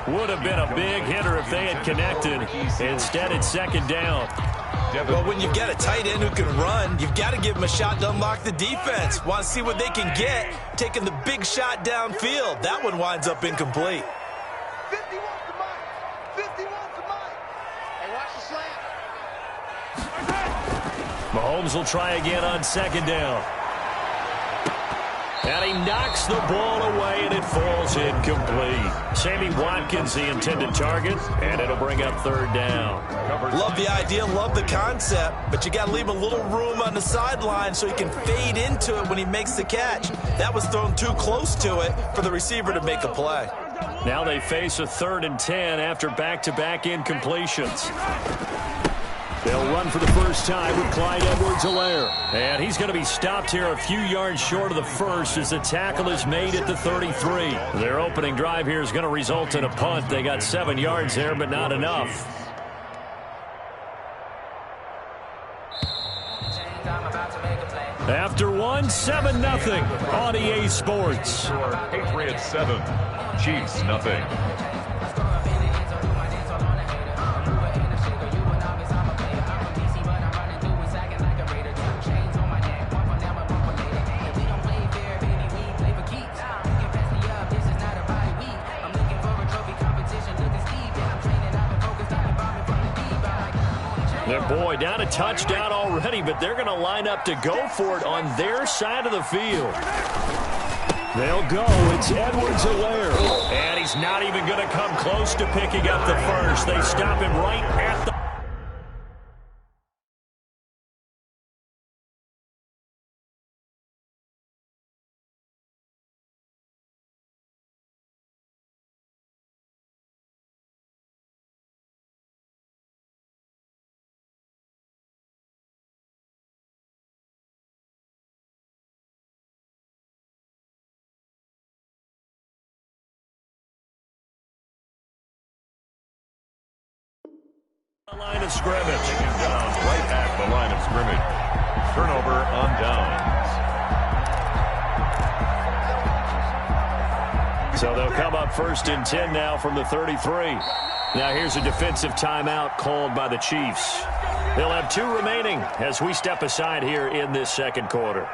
Would have been a big hitter if they had connected. Instead, it's second down. Well, when you've got a tight end who can run, you've got to give him a shot to unlock the defense. Want to see what they can get, taking the big shot downfield. That one winds up incomplete. 51 to Mike. 51 to Mike. Hey, watch the slant. Mahomes will try again on second down. And he knocks the ball away, and it falls incomplete. Sammy Watkins, the intended target, and it'll bring up third down. Love the idea, love the concept, but you got to leave a little room on the sideline so he can fade into it when he makes the catch. That was thrown too close to it for the receiver to make a play. Now they face a 3rd and 10 after back-to-back incompletions. They'll run for the first time with Clyde Edwards-Helaire. And he's going to be stopped here a few yards short of the first as the tackle is made at the 33. Their opening drive here is going to result in a punt. They got 7 yards there, but not enough. After one, 7-0 on EA Sports. Patriots 7, Chiefs nothing. Boy, down a touchdown already, but they're going to line up to go for it on their side of the field. They'll go. It's Edwards-Helaire. And he's not even going to come close to picking up the first. They stop him right at the... line of scrimmage. Down right at the line of scrimmage. Turnover on downs. So they'll come up 1st and 10 now from the 33. Now here's a defensive timeout called by the Chiefs. They'll have 2 remaining as we step aside here in this second quarter.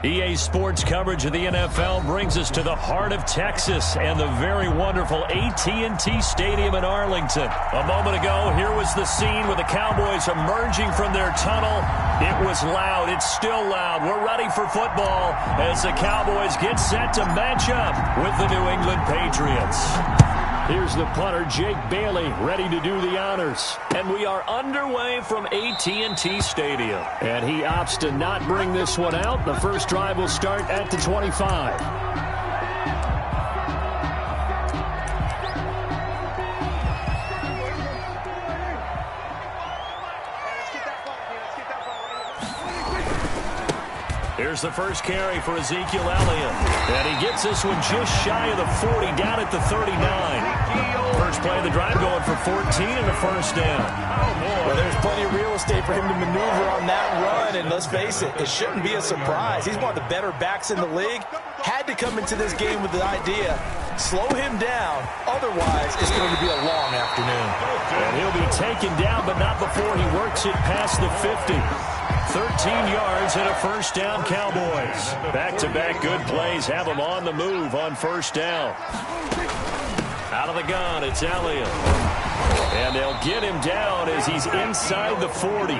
EA Sports coverage of the NFL brings us to the heart of Texas and the very wonderful AT&T Stadium in Arlington. A moment ago, here was the scene with the Cowboys emerging from their tunnel. It was loud. It's still loud. We're ready for football as the Cowboys get set to match up with the New England Patriots. Here's the punter, Jake Bailey, ready to do the honors. And we are underway from AT&T Stadium. And he opts to not bring this one out. The first drive will start at the 25. Here's the first carry for Ezekiel Elliott. And he gets this one just shy of the 40, down at the 39. First play of the drive going for 14 and a first down. Well, there's plenty of real estate for him to maneuver on that run. And let's face it, it shouldn't be a surprise. He's one of the better backs in the league. Had to come into this game with the idea, slow him down. Otherwise, it's going to be a long afternoon. And he'll be taken down, but not before he works it past the 50. 13 yards and a first down, Cowboys. Back-to-back good plays have them on the move on first down. Out of the gun, it's Elliott. And they'll get him down as he's inside the 40.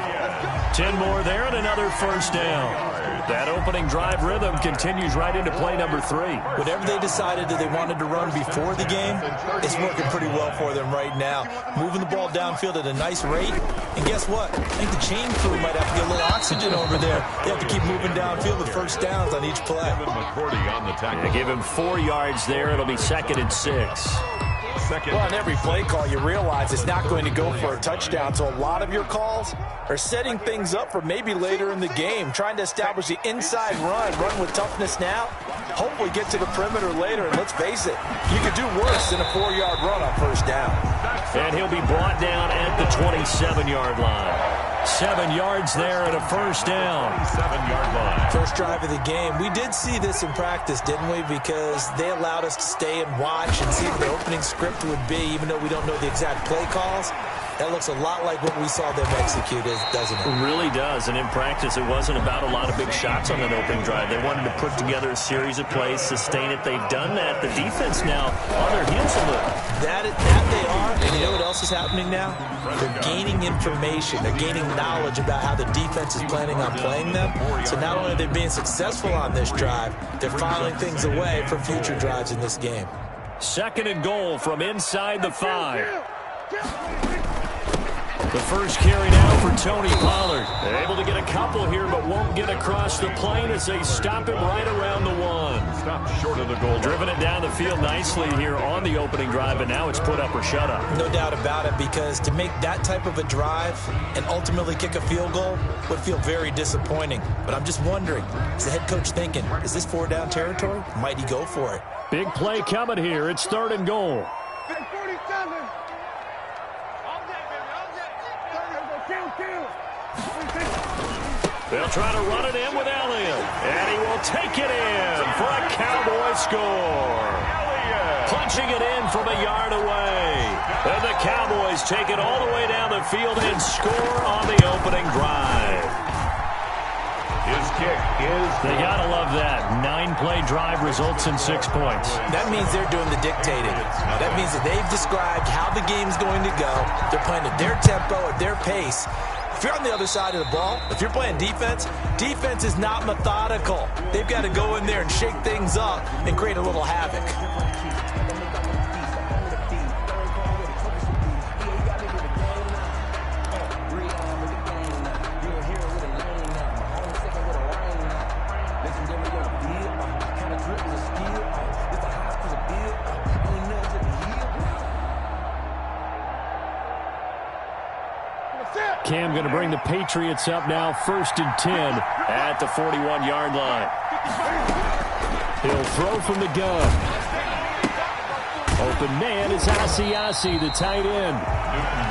10 more there and another first down. That opening drive rhythm continues right into play number 3. Whatever they decided that they wanted to run before the game, it's working pretty well for them right now. Moving the ball downfield at a nice rate. And guess what? I think the chain crew might have to get a little oxygen over there. They have to keep moving downfield with first downs on each play. They give him 4 yards there. It'll be 2nd and 6. Well, on every play call, you realize it's not going to go for a touchdown. So a lot of your calls are setting things up for maybe later in the game, trying to establish the inside run with toughness now, hopefully get to the perimeter later. And let's face it, you could do worse than a 4-yard run on first down. And he'll be brought down at the 27-yard line. 7 yards there and a first down. 7-yard line. First drive of the game. We did see this in practice, didn't we? Because they allowed us to stay and watch and see what the opening script would be, even though we don't know the exact play calls. That looks a lot like what we saw them execute, doesn't it? It really does. And in practice, it wasn't about a lot of big shots on that opening drive. They wanted to put together a series of plays, sustain it. They've done that. The defense now on their heels a little. That they are. And you know what else is happening now? They're gaining information. They're gaining knowledge about how the defense is planning on playing them. So not only are they being successful on this drive, they're filing things away for future drives in this game. 2nd and goal from inside the 5. The first carry now for Tony Pollard. They're able to get a couple here, but won't get across the plane as they stop him right around the 1. Stop short of the goal. Driven it down the field nicely here on the opening drive, and now it's put up or shut up. No doubt about it, because to make that type of a drive and ultimately kick a field goal would feel very disappointing. But I'm just wondering, is the head coach thinking, is this 4-down territory? Might he go for it? Big play coming here. It's 3rd and goal. They'll try to run it in with Elliott, and he will take it in for a Cowboy score. Punching it in from a yard away. And the Cowboys take it all the way down the field and score on the opening drive. His kick is... They got to love that. 9-play drive results in 6 points. That means they're doing the dictating. That means that they've described how the game's going to go. They're playing at their tempo, at their pace. If you're on the other side of the ball, if you're playing defense, defense is not methodical. They've got to go in there and shake things up and create a little havoc. Cam going to bring the Patriots up now, 1st and 10 at the 41-yard line. He'll throw from the gun. Open man is Asiasi, the tight end.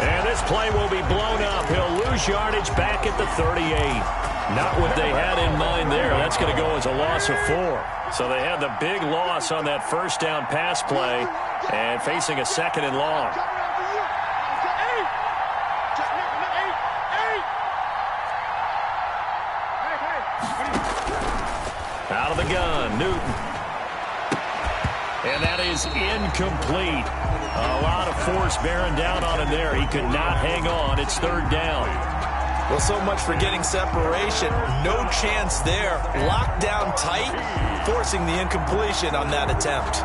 And this play will be blown up. He'll lose yardage back at the 38. Not what they had in mind there. That's going to go as a loss of 4. So they had the big loss on that first down pass play and facing a 2nd and long. Out of the gun, Newton. And that is incomplete. A lot of force bearing down on him there. He could not hang on. It's 3rd down. Well, so much for getting separation. No chance there. Locked down tight, forcing the incompletion on that attempt.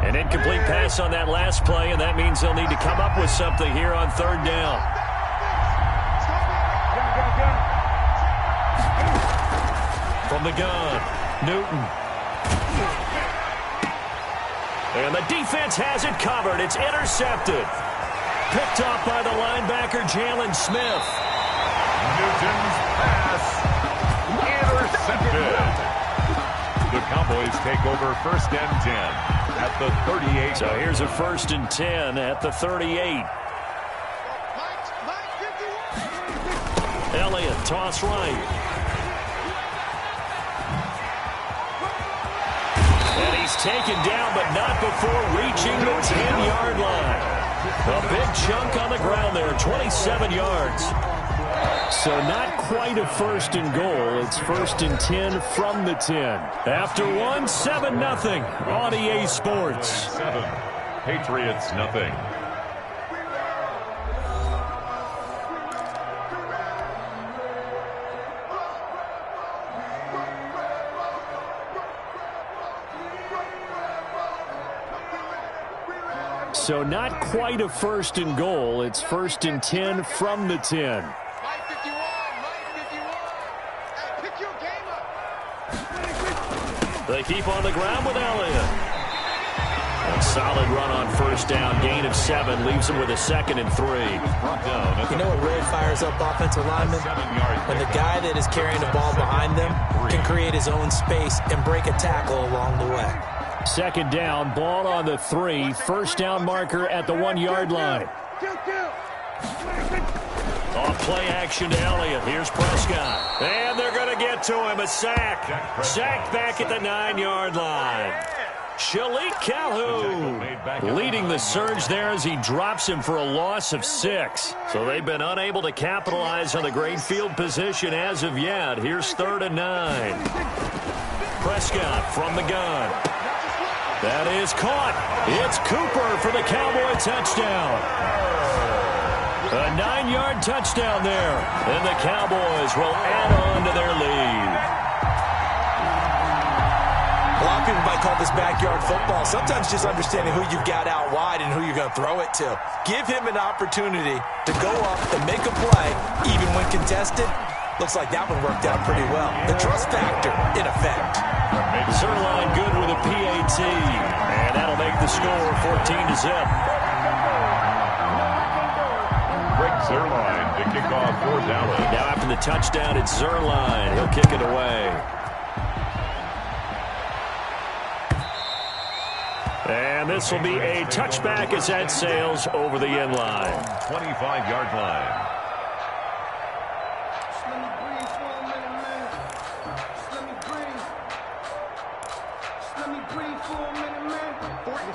An incomplete pass on that last play, and that means they'll need to come up with something here on 3rd down. From the gun, Newton. And the defense has it covered. It's intercepted. Picked off by the linebacker, Jalen Smith. Newton's pass intercepted. The Cowboys take over 1st and 10 at the 38. So here's a 1st and 10 at the 38. Elliott, toss right. And he's taken down, but not before reaching the 10-yard line. A big chunk on the ground there, 27 yards. So not quite a 1st and goal. It's 1st and 10 from the 10. After 1, 7-0 on EA Sports. 7, Patriots nothing. So not quite a 1st and goal. It's 1st and 10 from the 10. They keep on the ground with Elliott. A solid run on 1st down. Gain of 7 leaves him with a 2nd and 3. You know what really fires up offensive linemen? When the guy that is carrying the ball behind them can create his own space and break a tackle along the way. 2nd down, ball on the 3. 1st down marker at the 1-yard line. Off play action to Elliott. Here's Prescott. And they're going to get to him. A sack. Sacked back at the 9-yard line. Shalik Calhoun leading the surge there as he drops him for a loss of 6. So they've been unable to capitalize on the great field position as of yet. Here's 3rd and 9. Prescott from the gun. That is caught. It's Cooper for the Cowboy touchdown. A 9-yard touchdown there. And the Cowboys will add on to their lead. A lot of people might call this backyard football. Sometimes just understanding who you've got out wide and who you're going to throw it to. Give him an opportunity to go up and make a play, even when contested. Looks like that one worked out pretty well. The trust factor in effect. Zerline good with a PAT. And that'll make the score 14-0. Greg Zerline to kick off for Dallas. Now after the touchdown, it's Zerline. He'll kick it away. And this will be a touchback as that sails over the end line. 25-yard line. Let me breathe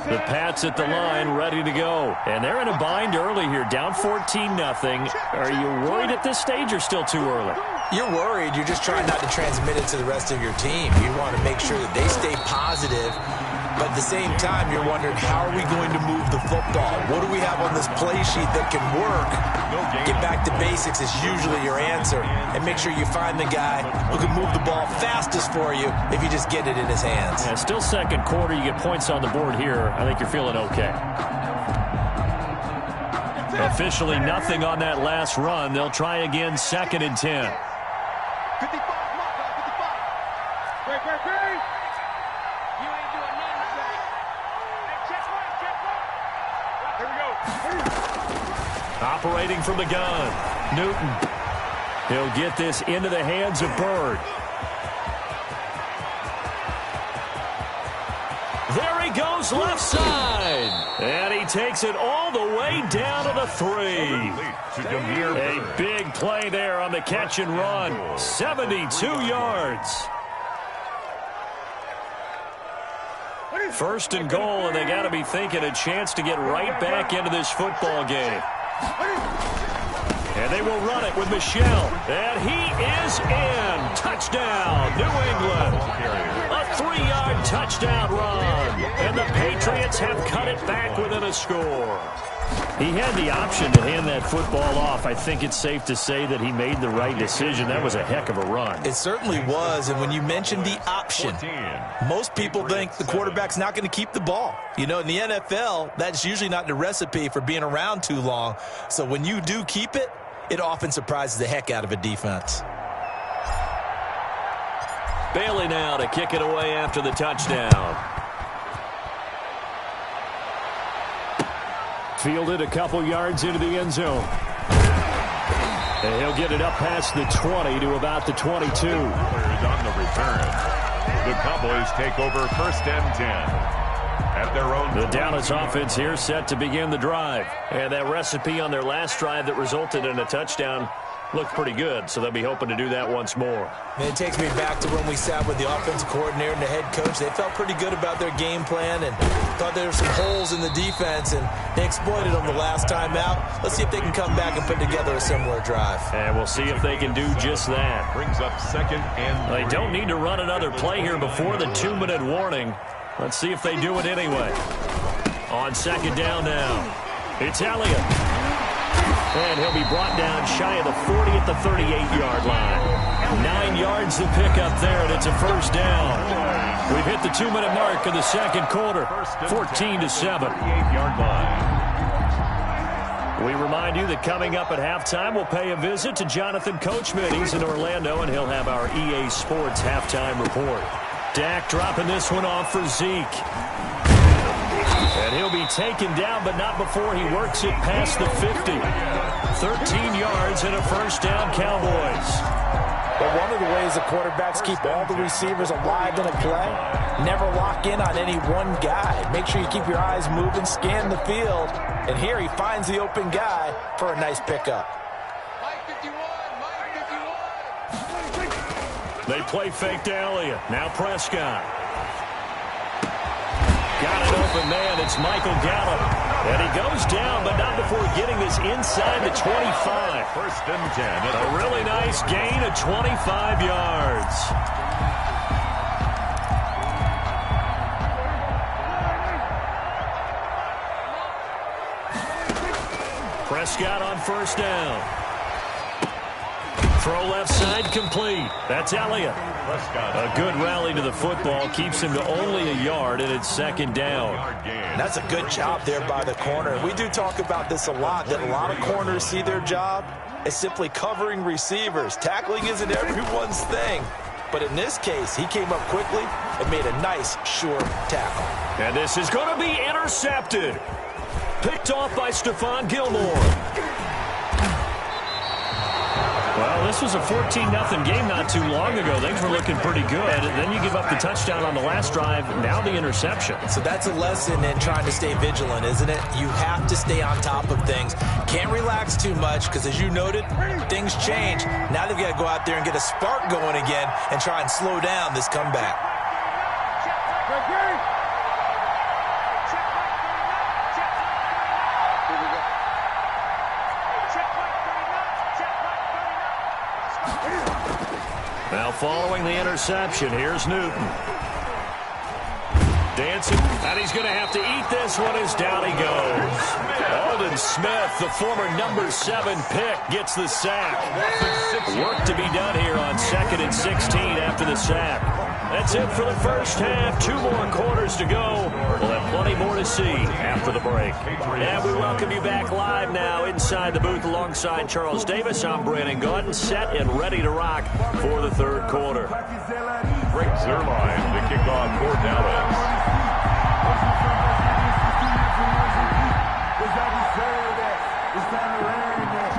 The Pats at the line, ready to go. And they're in a bind early here, down 14-0. Are you worried at this stage or still too early? You're worried. You're just trying not to transmit it to the rest of your team. You want to make sure that they stay positive. But at the same time, you're wondering, how are we going to move the football? What do we have on this play sheet that can work? Get back to basics is usually your answer. And make sure you find the guy who can move the ball fastest for you if you just get it in his hands. Yeah, still second quarter. You get points on the board here. I think you're feeling okay. Officially nothing on that last run. They'll try again, 2nd and 10. 55, 55. Great. You ain't doing nothing, Zach. Hey, check one. Here we go. Operating from the gun, Newton. He'll get this into the hands of Bird. There he goes, left side. And he takes it all the way down to the 3. A big play there on the catch and run. 72 yards. First and goal, and they got to be thinking a chance to get right back into this football game. And they will run it with Michelle. And he is in. Touchdown, New England. A 3-yard touchdown run. And the Patriots have cut it back within a score. He had the option to hand that football off. I think it's safe to say that he made the right decision. That was a heck of a run. It certainly was. And when you mentioned the option, most people think the quarterback's not going to keep the ball. You know, in the NFL, that's usually not the recipe for being around too long. So when you do keep it, it often surprises the heck out of a defense. Bailey now to kick it away after the touchdown. Fielded a couple yards into the end zone. And he'll get it up past the 20 to about the 22. On the return. The Cowboys take over 1st and 10. At their own. The Dallas offense here set to begin the drive. And that recipe on their last drive that resulted in a touchdown looked pretty good, so they'll be hoping to do that once more. And it takes me back to when we sat with the offensive coordinator and the head coach. They felt pretty good about their game plan and thought there were some holes in the defense, and they exploited them the last time out. Let's see if they can come back and put together a similar drive. And we'll see if they can do just that. Brings up 2nd and 3. They don't need to run another play here before the 2-minute warning. Let's see if they do it anyway. On 2nd down now, it's Elliott. And he'll be brought down shy of the 40 at the 38-yard line. 9 yards to pick up there, and it's a 1st down. We've hit the 2-minute mark of the second quarter, 14-7. 38-yard line. We remind you that coming up at halftime, we'll pay a visit to Jonathan Coachman. He's in Orlando, and he'll have our EA Sports halftime report. Dak dropping this one off for Zeke. And he'll be taken down, but not before he works it past the 50. 13 yards and a 1st down, Cowboys. But one of the ways the quarterbacks keep all the receivers alive in a play, never lock in on any one guy. Make sure you keep your eyes moving, scan the field. And here he finds the open guy for a nice pickup. They play fake to Elliott. Now Prescott. Got an open man. It's Michael Gallup. And he goes down, but not before getting this inside the 25. 1st and 10. A really nice gain of 25 yards. Prescott on 1st down. Throw left side complete. That's Elliott. A good rally to the football keeps him to only a yard, and it's 2nd down. That's a good job there by the corner. We do talk about this a lot, that a lot of corners see their job as simply covering receivers. Tackling isn't everyone's thing. But in this case, he came up quickly and made a nice, sure tackle. And this is going to be intercepted. Picked off by Stephon Gilmore. Well, this was a 14-0 game not too long ago. Things were looking pretty good. And then you give up the touchdown on the last drive. Now the interception. So that's a lesson in trying to stay vigilant, isn't it? You have to stay on top of things. Can't relax too much because, as you noted, things change. Now they've got to go out there and get a spark going again and try and slow down this comeback. reception. Here's Newton. Dancing, and he's going to have to eat this one as down he goes. Aldon Smith, the former number 7 pick, gets the sack. Work to be done here on 2nd and 16 after the sack. That's it for the first half. 2 more quarters to go. We'll have plenty more to see after the break. And we welcome you back live now inside the booth alongside Charles Davis. I'm Brandon Gordon, set and ready to rock for the third quarter. Greg Zuerlein, the kickoff for Dallas.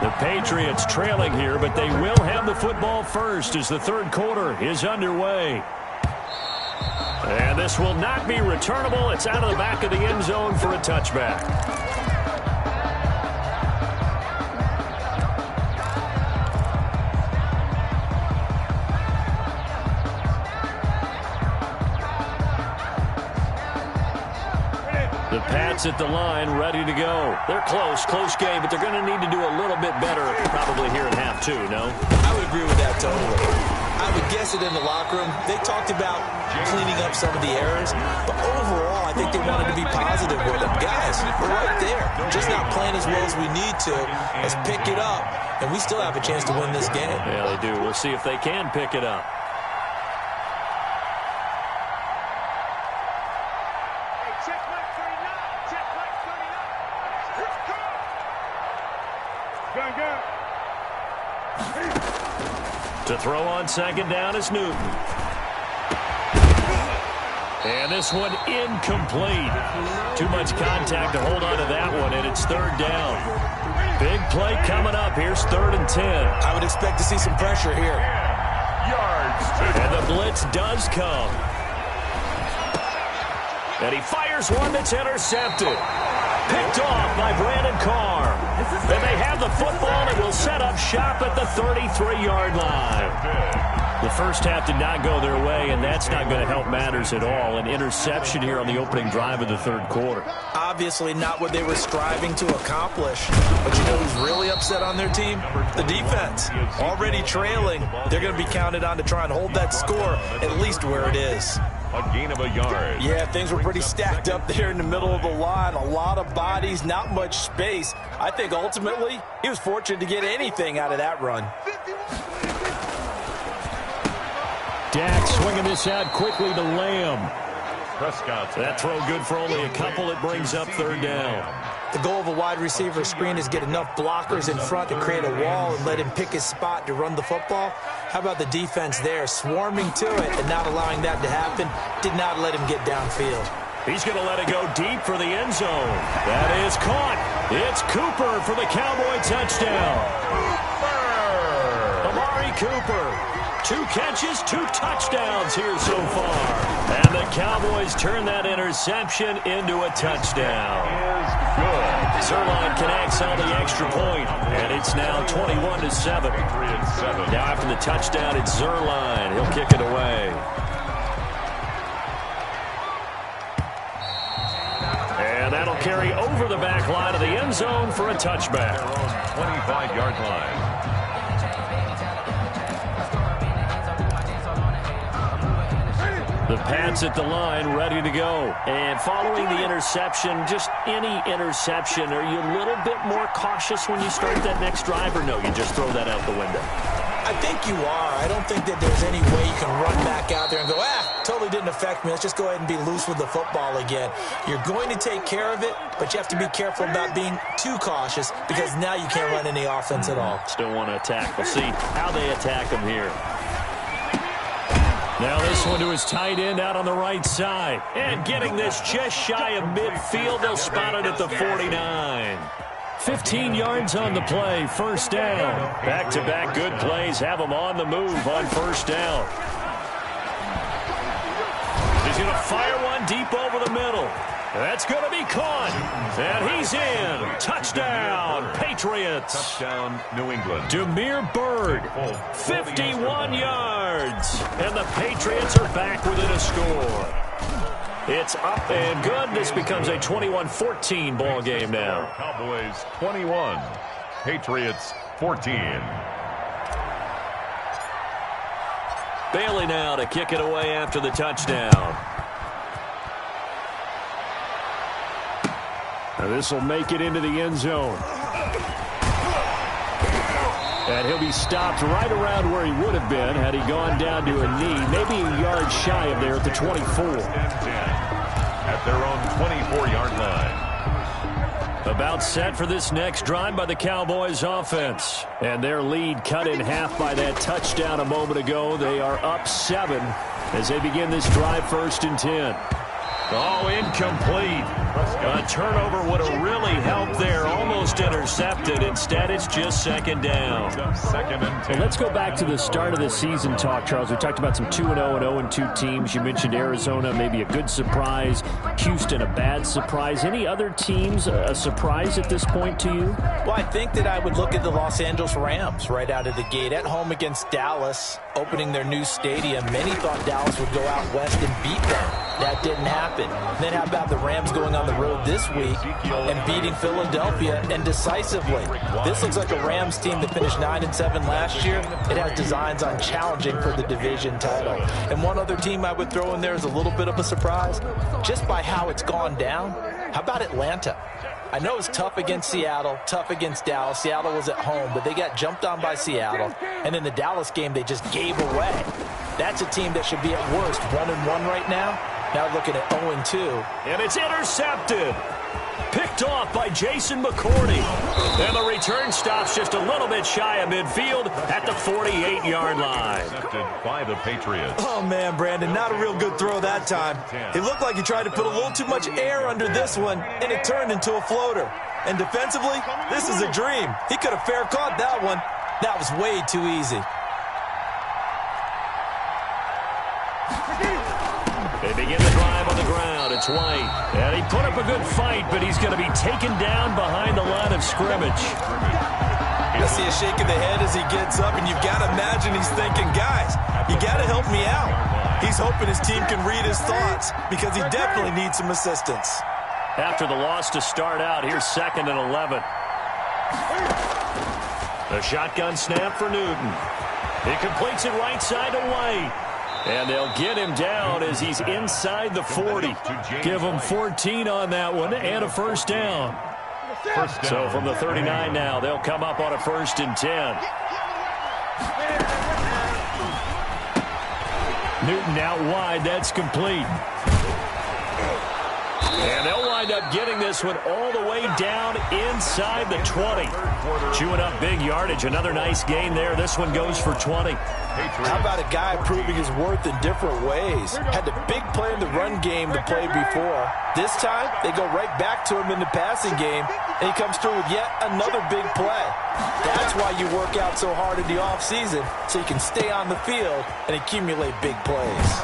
The Patriots trailing here, but they will have the football first as the third quarter is underway. And this will not be returnable. It's out of the back of the end zone for a touchback. The Pats at the line, ready to go. They're close game, but they're going to need to do a little bit better probably here in half 2, no? I would agree with that totally. I would guess it in the locker room. They talked about cleaning up some of the errors, but overall, I think they wanted to be positive with them. Guys, we're right there. Just not playing as well as we need to. Let's pick it up, and we still have a chance to win this game. Yeah, they do. We'll see if they can pick it up. To throw on second down is Newton. And this one incomplete. Too much contact to hold on to that one, and it's third down. Big play coming up. Here's 3rd and 10. I would expect to see some pressure here. Yards. And the blitz does come. And he fires one that's intercepted. Picked off by Brandon Carr. And they have the football and will set up shop at the 33-yard line. The first half did not go their way, and that's not going to help matters at all. An interception here on the opening drive of the third quarter. Obviously not what they were striving to accomplish. But you know who's really upset on their team? The defense. Already trailing. They're going to be counted on to try and hold that score at least where it is. A gain of a yard. Yeah, things were pretty stacked up there in the middle of the line. A lot of bodies, not much space. I think ultimately he was fortunate to get anything out of that run. Dak swinging this out quickly to Lamb. Prescott. That throw good for only a couple. It brings up third down. The goal of a wide receiver screen is get enough blockers in front to create a wall and let him pick his spot to run the football. How about the defense there, swarming to it and not allowing that to happen? Did not let him get downfield. He's going to let it go deep for the end zone. That is caught. It's Cooper for the Cowboy touchdown. Amari Cooper. 2 catches, 2 touchdowns here so far. And the Cowboys turn that interception into a touchdown. Zuerlein connects on the extra point, and it's now 21-7. Now after the touchdown, it's Zuerlein. He'll kick it away. And that'll carry over the back line of the end zone for a touchback. 25-yard line. The Pats at the line, ready to go. And following the interception, just any interception, are you a little bit more cautious when you start that next drive, or no, you just throw that out the window? I think you are. I don't think that there's any way you can run back out there and go, totally didn't affect me. Let's just go ahead and be loose with the football again. You're going to take care of it, but you have to be careful about being too cautious because now you can't run any offense at all. Still want to attack. We'll see how they attack them here. Now this one to his tight end out on the right side. And getting this just shy of midfield. They'll spot it at the 49. 15 yards on the play, first down. Back-to-back good plays have them on the move on first down. He's going to fire one deep over the middle. That's going to be caught. And he's in. Touchdown, Patriots. Touchdown, New England. Damiere Byrd, 51 yards. And the Patriots are back within a score. It's up and good. This becomes a 21-14 ball game now. Cowboys 21, Patriots 14. Bailey now to kick it away after the touchdown. This will make it into the end zone. And he'll be stopped right around where he would have been had he gone down to a knee, maybe a yard shy of there at the 24. At their own 24-yard line. About set for this next drive by the Cowboys offense. And their lead cut in half by that touchdown a moment ago. They are up 7 as they begin this drive 1st and 10. Oh, incomplete. A turnover would have really helped there. Almost intercepted. Instead, it's just 2nd down. 2nd and 10. Well, let's go back to the start of the season talk, Charles. We talked about some 2-0 and 0-2 teams. You mentioned Arizona, maybe a good surprise. Houston, a bad surprise. Any other teams a surprise at this point to you? Well, I think that I would look at the Los Angeles Rams right out of the gate. At home against Dallas, opening their new stadium. Many thought Dallas would go out west and beat them. That didn't happen. Then how about the Rams going on the road this week and beating Philadelphia and decisively? This looks like a Rams team that finished 9-7 last year. It has designs on challenging for the division title. And one other team I would throw in there is a little bit of a surprise, just by how it's gone down. How about Atlanta? I know it's tough against Seattle, tough against Dallas. Seattle was at home, but they got jumped on by Seattle. And in the Dallas game, they just gave away. That's a team that should be at worst 1-1 right now. Now looking at 0-2. And it's intercepted. Picked off by Jason McCourty. And the return stops just a little bit shy of midfield at the 48-yard line. Intercepted by the Patriots. Oh, man, Brandon, not a real good throw that time. It looked like he tried to put a little too much air under this one, and it turned into a floater. And defensively, this is a dream. He could have fair caught that one. That was way too easy. They begin the drive on the ground. It's White. And he put up a good fight, but he's going to be taken down behind the line of scrimmage. I see a shake of the head as he gets up, and you've got to imagine he's thinking, guys, you got to help me out. He's hoping his team can read his thoughts because he definitely needs some assistance. After the loss to start out, here's 2nd and 11. The shotgun snap for Newton. He completes it right side to White. And they'll get him down as he's inside the 40. Give him 14 on that one and a first down. So from the 39 now, they'll come up on a 1st and 10. Newton out wide. That's complete. And they'll wind up getting this one all the way down inside the 20. Chewing up big yardage. Another nice gain there. This one goes for 20. How about a guy proving his worth in different ways? Had the big play in the run game to play before. This time, they go right back to him in the passing game, and he comes through with yet another big play. That's why you work out so hard in the offseason, so you can stay on the field and accumulate big plays.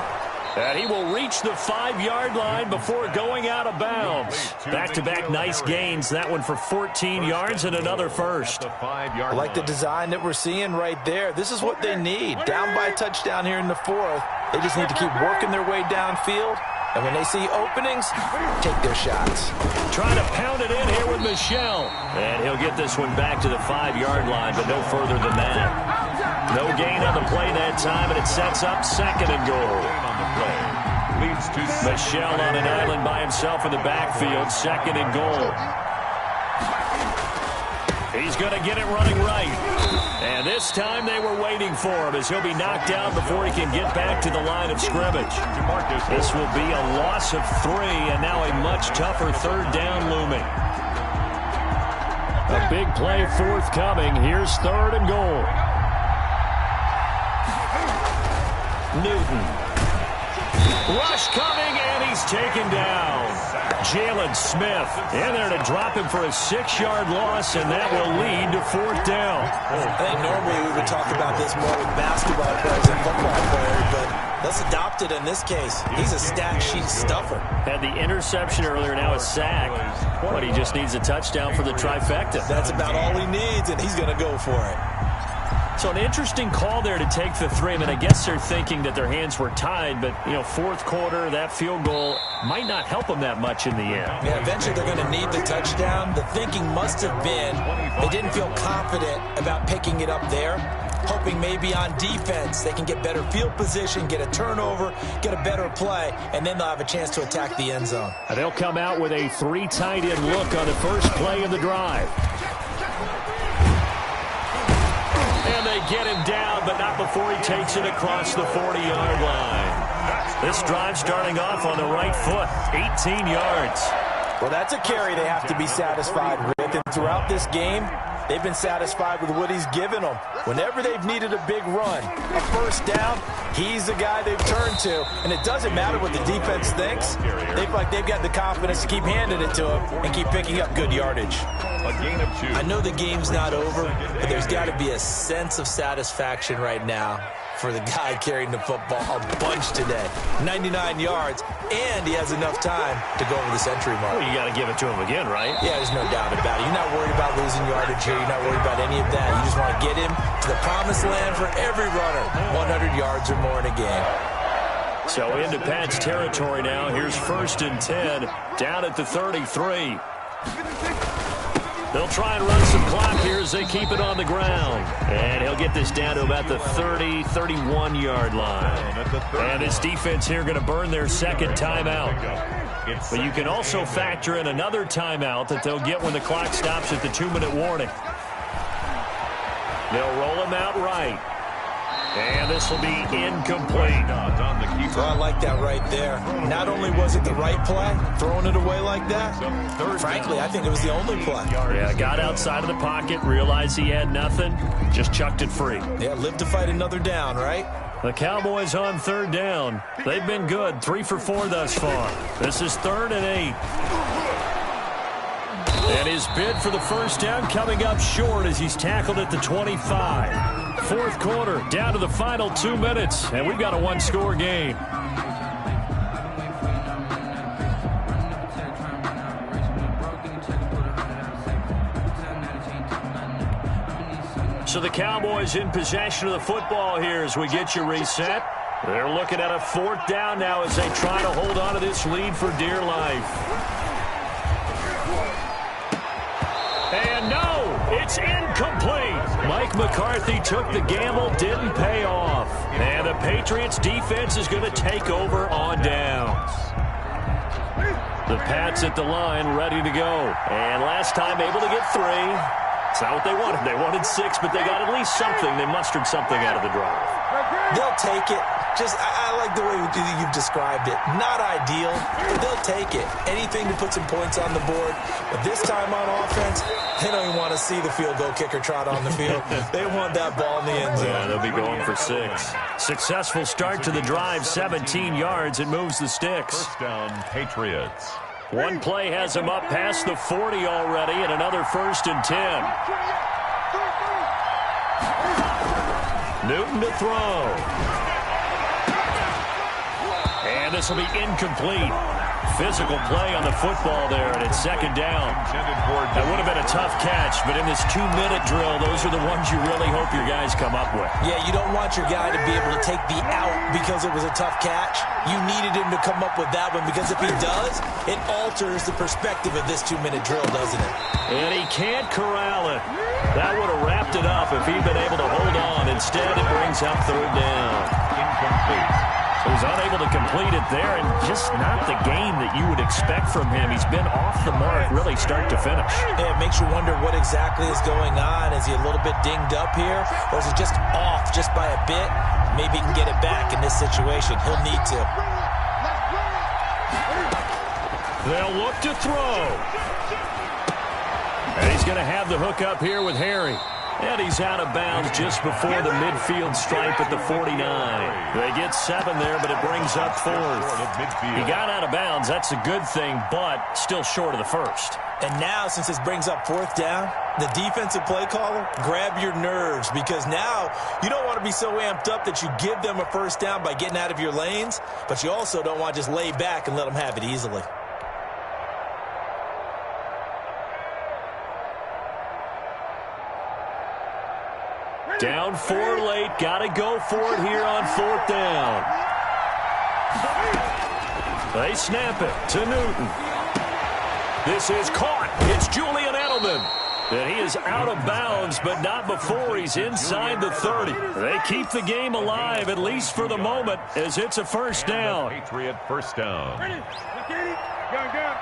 And he will reach the 5-yard line before going out of bounds. Back-to-back nice gains. That one for 14 yards and another first. I like the design that we're seeing right there. This is what they need. Down by a touchdown here in the 4th. They just need to keep working their way downfield. And when they see openings, take their shots. Trying to pound it in here with Michel. And he'll get this one back to the 5-yard line, but no further than that. No gain on the play that time, and it sets up 2nd and goal. Leads to Michel on an island by himself in the backfield. 2nd and goal. He's going to get it running right. And this time they were waiting for him as he'll be knocked down before he can get back to the line of scrimmage. This will be a loss of 3 and now a much tougher 3rd down looming. A big play forthcoming. Here's 3rd and goal. Newton. Rush coming, and he's taken down. Jalen Smith in there to drop him for a 6-yard loss, and that will lead to 4th down. I think normally we would talk about this more with basketball players and football players, but let's adopt it in this case. He's a stat sheet stuffer. Had the interception earlier, now a sack. But he just needs a touchdown for the trifecta. That's about all he needs, and he's going to go for it. So an interesting call there to take the 3. I mean, I guess they're thinking that their hands were tied, but, 4th quarter, that field goal might not help them that much in the end. Yeah, eventually they're going to need the touchdown. The thinking must have been they didn't feel confident about picking it up there. hoping maybe on defense they can get better field position, get a turnover, get a better play, and then they'll have a chance to attack the end zone. They'll come out with a 3 tight end look on the first play of the drive. And they get him down, but not before he takes it across the 40-yard line. This drive starting off on the right foot, 18 yards. Well, that's a carry they have to be satisfied with, and throughout this game, they've been satisfied with what he's given them. Whenever they've needed a big run, a first down, he's the guy they've turned to. And it doesn't matter what the defense thinks. They feel like they've got the confidence to keep handing it to him and keep picking up good yardage. A gain of 2. I know the game's not over, but there's got to be a sense of satisfaction right now for the guy carrying the football a bunch today. 99 yards, and he has enough time to go over the century mark. Well, you got to give it to him again, right? Yeah, there's no doubt about it. You're not worried about losing yardage here. You're not worried about any of that. You just want to get him to the promised land for every runner. 100 yards or more in a game. So into Pat's territory now. Here's 1st and 10, down at the 33. They'll try and run some clock here as they keep it on the ground. And he'll get this down to about the 30, 31-yard line. And this defense here going to burn their second timeout. But you can also factor in another timeout that they'll get when the clock stops at the 2-minute warning. They'll roll him out right. And this will be incomplete. Well, I like that right there. Not only was it the right play, throwing it away like that, frankly, I think it was the only play. Yeah, got outside of the pocket, realized he had nothing, just chucked it free. Yeah, live to fight another down, right? The Cowboys on 3rd down. They've been good, 3 for 4 thus far. This is 3rd and 8. And his bid for the first down coming up short as he's tackled at the 25. 4th quarter, down to the final 2 minutes, and we've got a 1-score game. So the Cowboys in possession of the football here as we get you reset. They're looking at a 4th down now as they try to hold on to this lead for dear life. And no, it's incomplete. Mike McCarthy took the gamble, didn't pay off. And the Patriots defense is going to take over on downs. The Pats at the line, ready to go. And last time able to get 3. It's not what they wanted. They wanted 6, but they got at least something. They mustered something out of the drive. They'll take it. I like the way you've described it. Not ideal, but they'll take it. Anything to put some points on the board. But this time on offense, they don't even want to see the field goal kicker trot on the field. They want that ball in the end zone. Yeah, they'll be going for 6. Successful start to the drive, 17 yards. It moves the sticks. First down, Patriots. One play has him up past the 40 already, and another 1st and 10. Newton to throw. And this will be incomplete. Physical play on the football there, and it's 2nd down. That would have been a tough catch, but in this 2-minute drill, those are the ones you really hope your guys come up with. Yeah, you don't want your guy to be able to take the out because it was a tough catch. You needed him to come up with that one because if he does, it alters the perspective of this 2-minute drill, doesn't it? And he can't corral it. That would have wrapped it up if he'd been able to hold on. Instead, it brings up 3rd down. Incomplete. So he's unable to complete it there, and just not the game that you would expect from him. He's been off the mark, really, start to finish. Yeah, it makes you wonder what exactly is going on. Is he a little bit dinged up here, or is it just off just by a bit? Maybe he can get it back in this situation. He'll need to. They'll look to throw. And he's going to have the hook up here with Harry. And he's out of bounds just before the midfield stripe at the 49. They get 7 there, but it brings up 4th. He got out of bounds. That's a good thing, but still short of the 1st. And now, since this brings up 4th down, the defensive play caller, grab your nerves, because now you don't want to be so amped up that you give them a 1st down by getting out of your lanes, but you also don't want to just lay back and let them have it easily. Down 4 late. Got to go for it here on 4th down. They snap it to Newton. This is caught. It's Julian Edelman. And he is out of bounds, but not before he's inside the 30. They keep the game alive, at least for the moment, as it's a first down. Patriot first down. Ready? Go.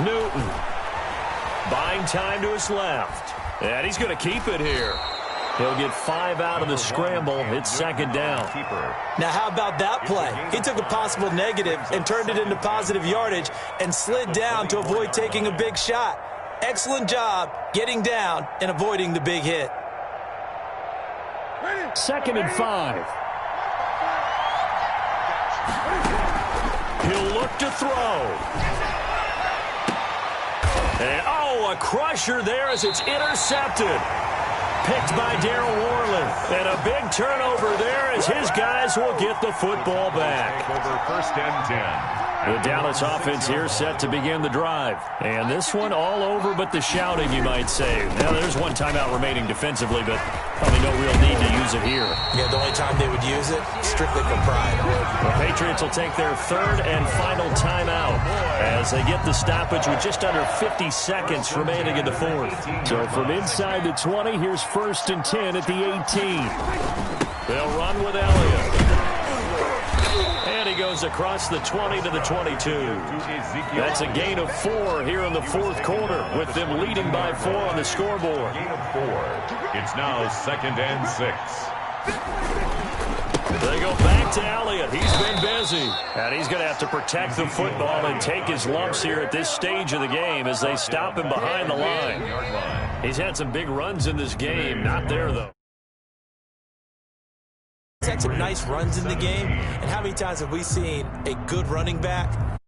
Newton buying time to his left. And he's going to keep it here. He'll get 5 out of the scramble. It's second down. Now, how about that play? He took a possible negative and turned it into positive yardage and slid down to avoid taking a big shot. Excellent job getting down and avoiding the big hit. Second and 5. He'll look to throw. And, a crusher there as it's intercepted. Picked by Darryl Worley. And a big turnover there as his guys will get the football back. Over first and 10. The Dallas offense here set to begin the drive. And this one all over but the shouting, you might say. Now, there's one timeout remaining defensively, but probably no real need to use it here. Yeah, the only time they would use it, strictly for pride. The Patriots will take their third and final timeout as they get the stoppage with just under 50 seconds remaining in the fourth. So from inside the 20, here's first and 10 at the 18. They'll run with Elliott. And he goes across the 20 to the 22. That's a gain of 4 here in the fourth quarter, with them leading by 4 on the scoreboard. Gain of 4. It's now second and 6. They go back to Elliott. He's been busy. And he's going to have to protect the football and take his lumps here at this stage of the game as they stop him behind the line. He's had some big runs in this game. Not there, though. He's had some nice runs in the game. And how many times have we seen a good running back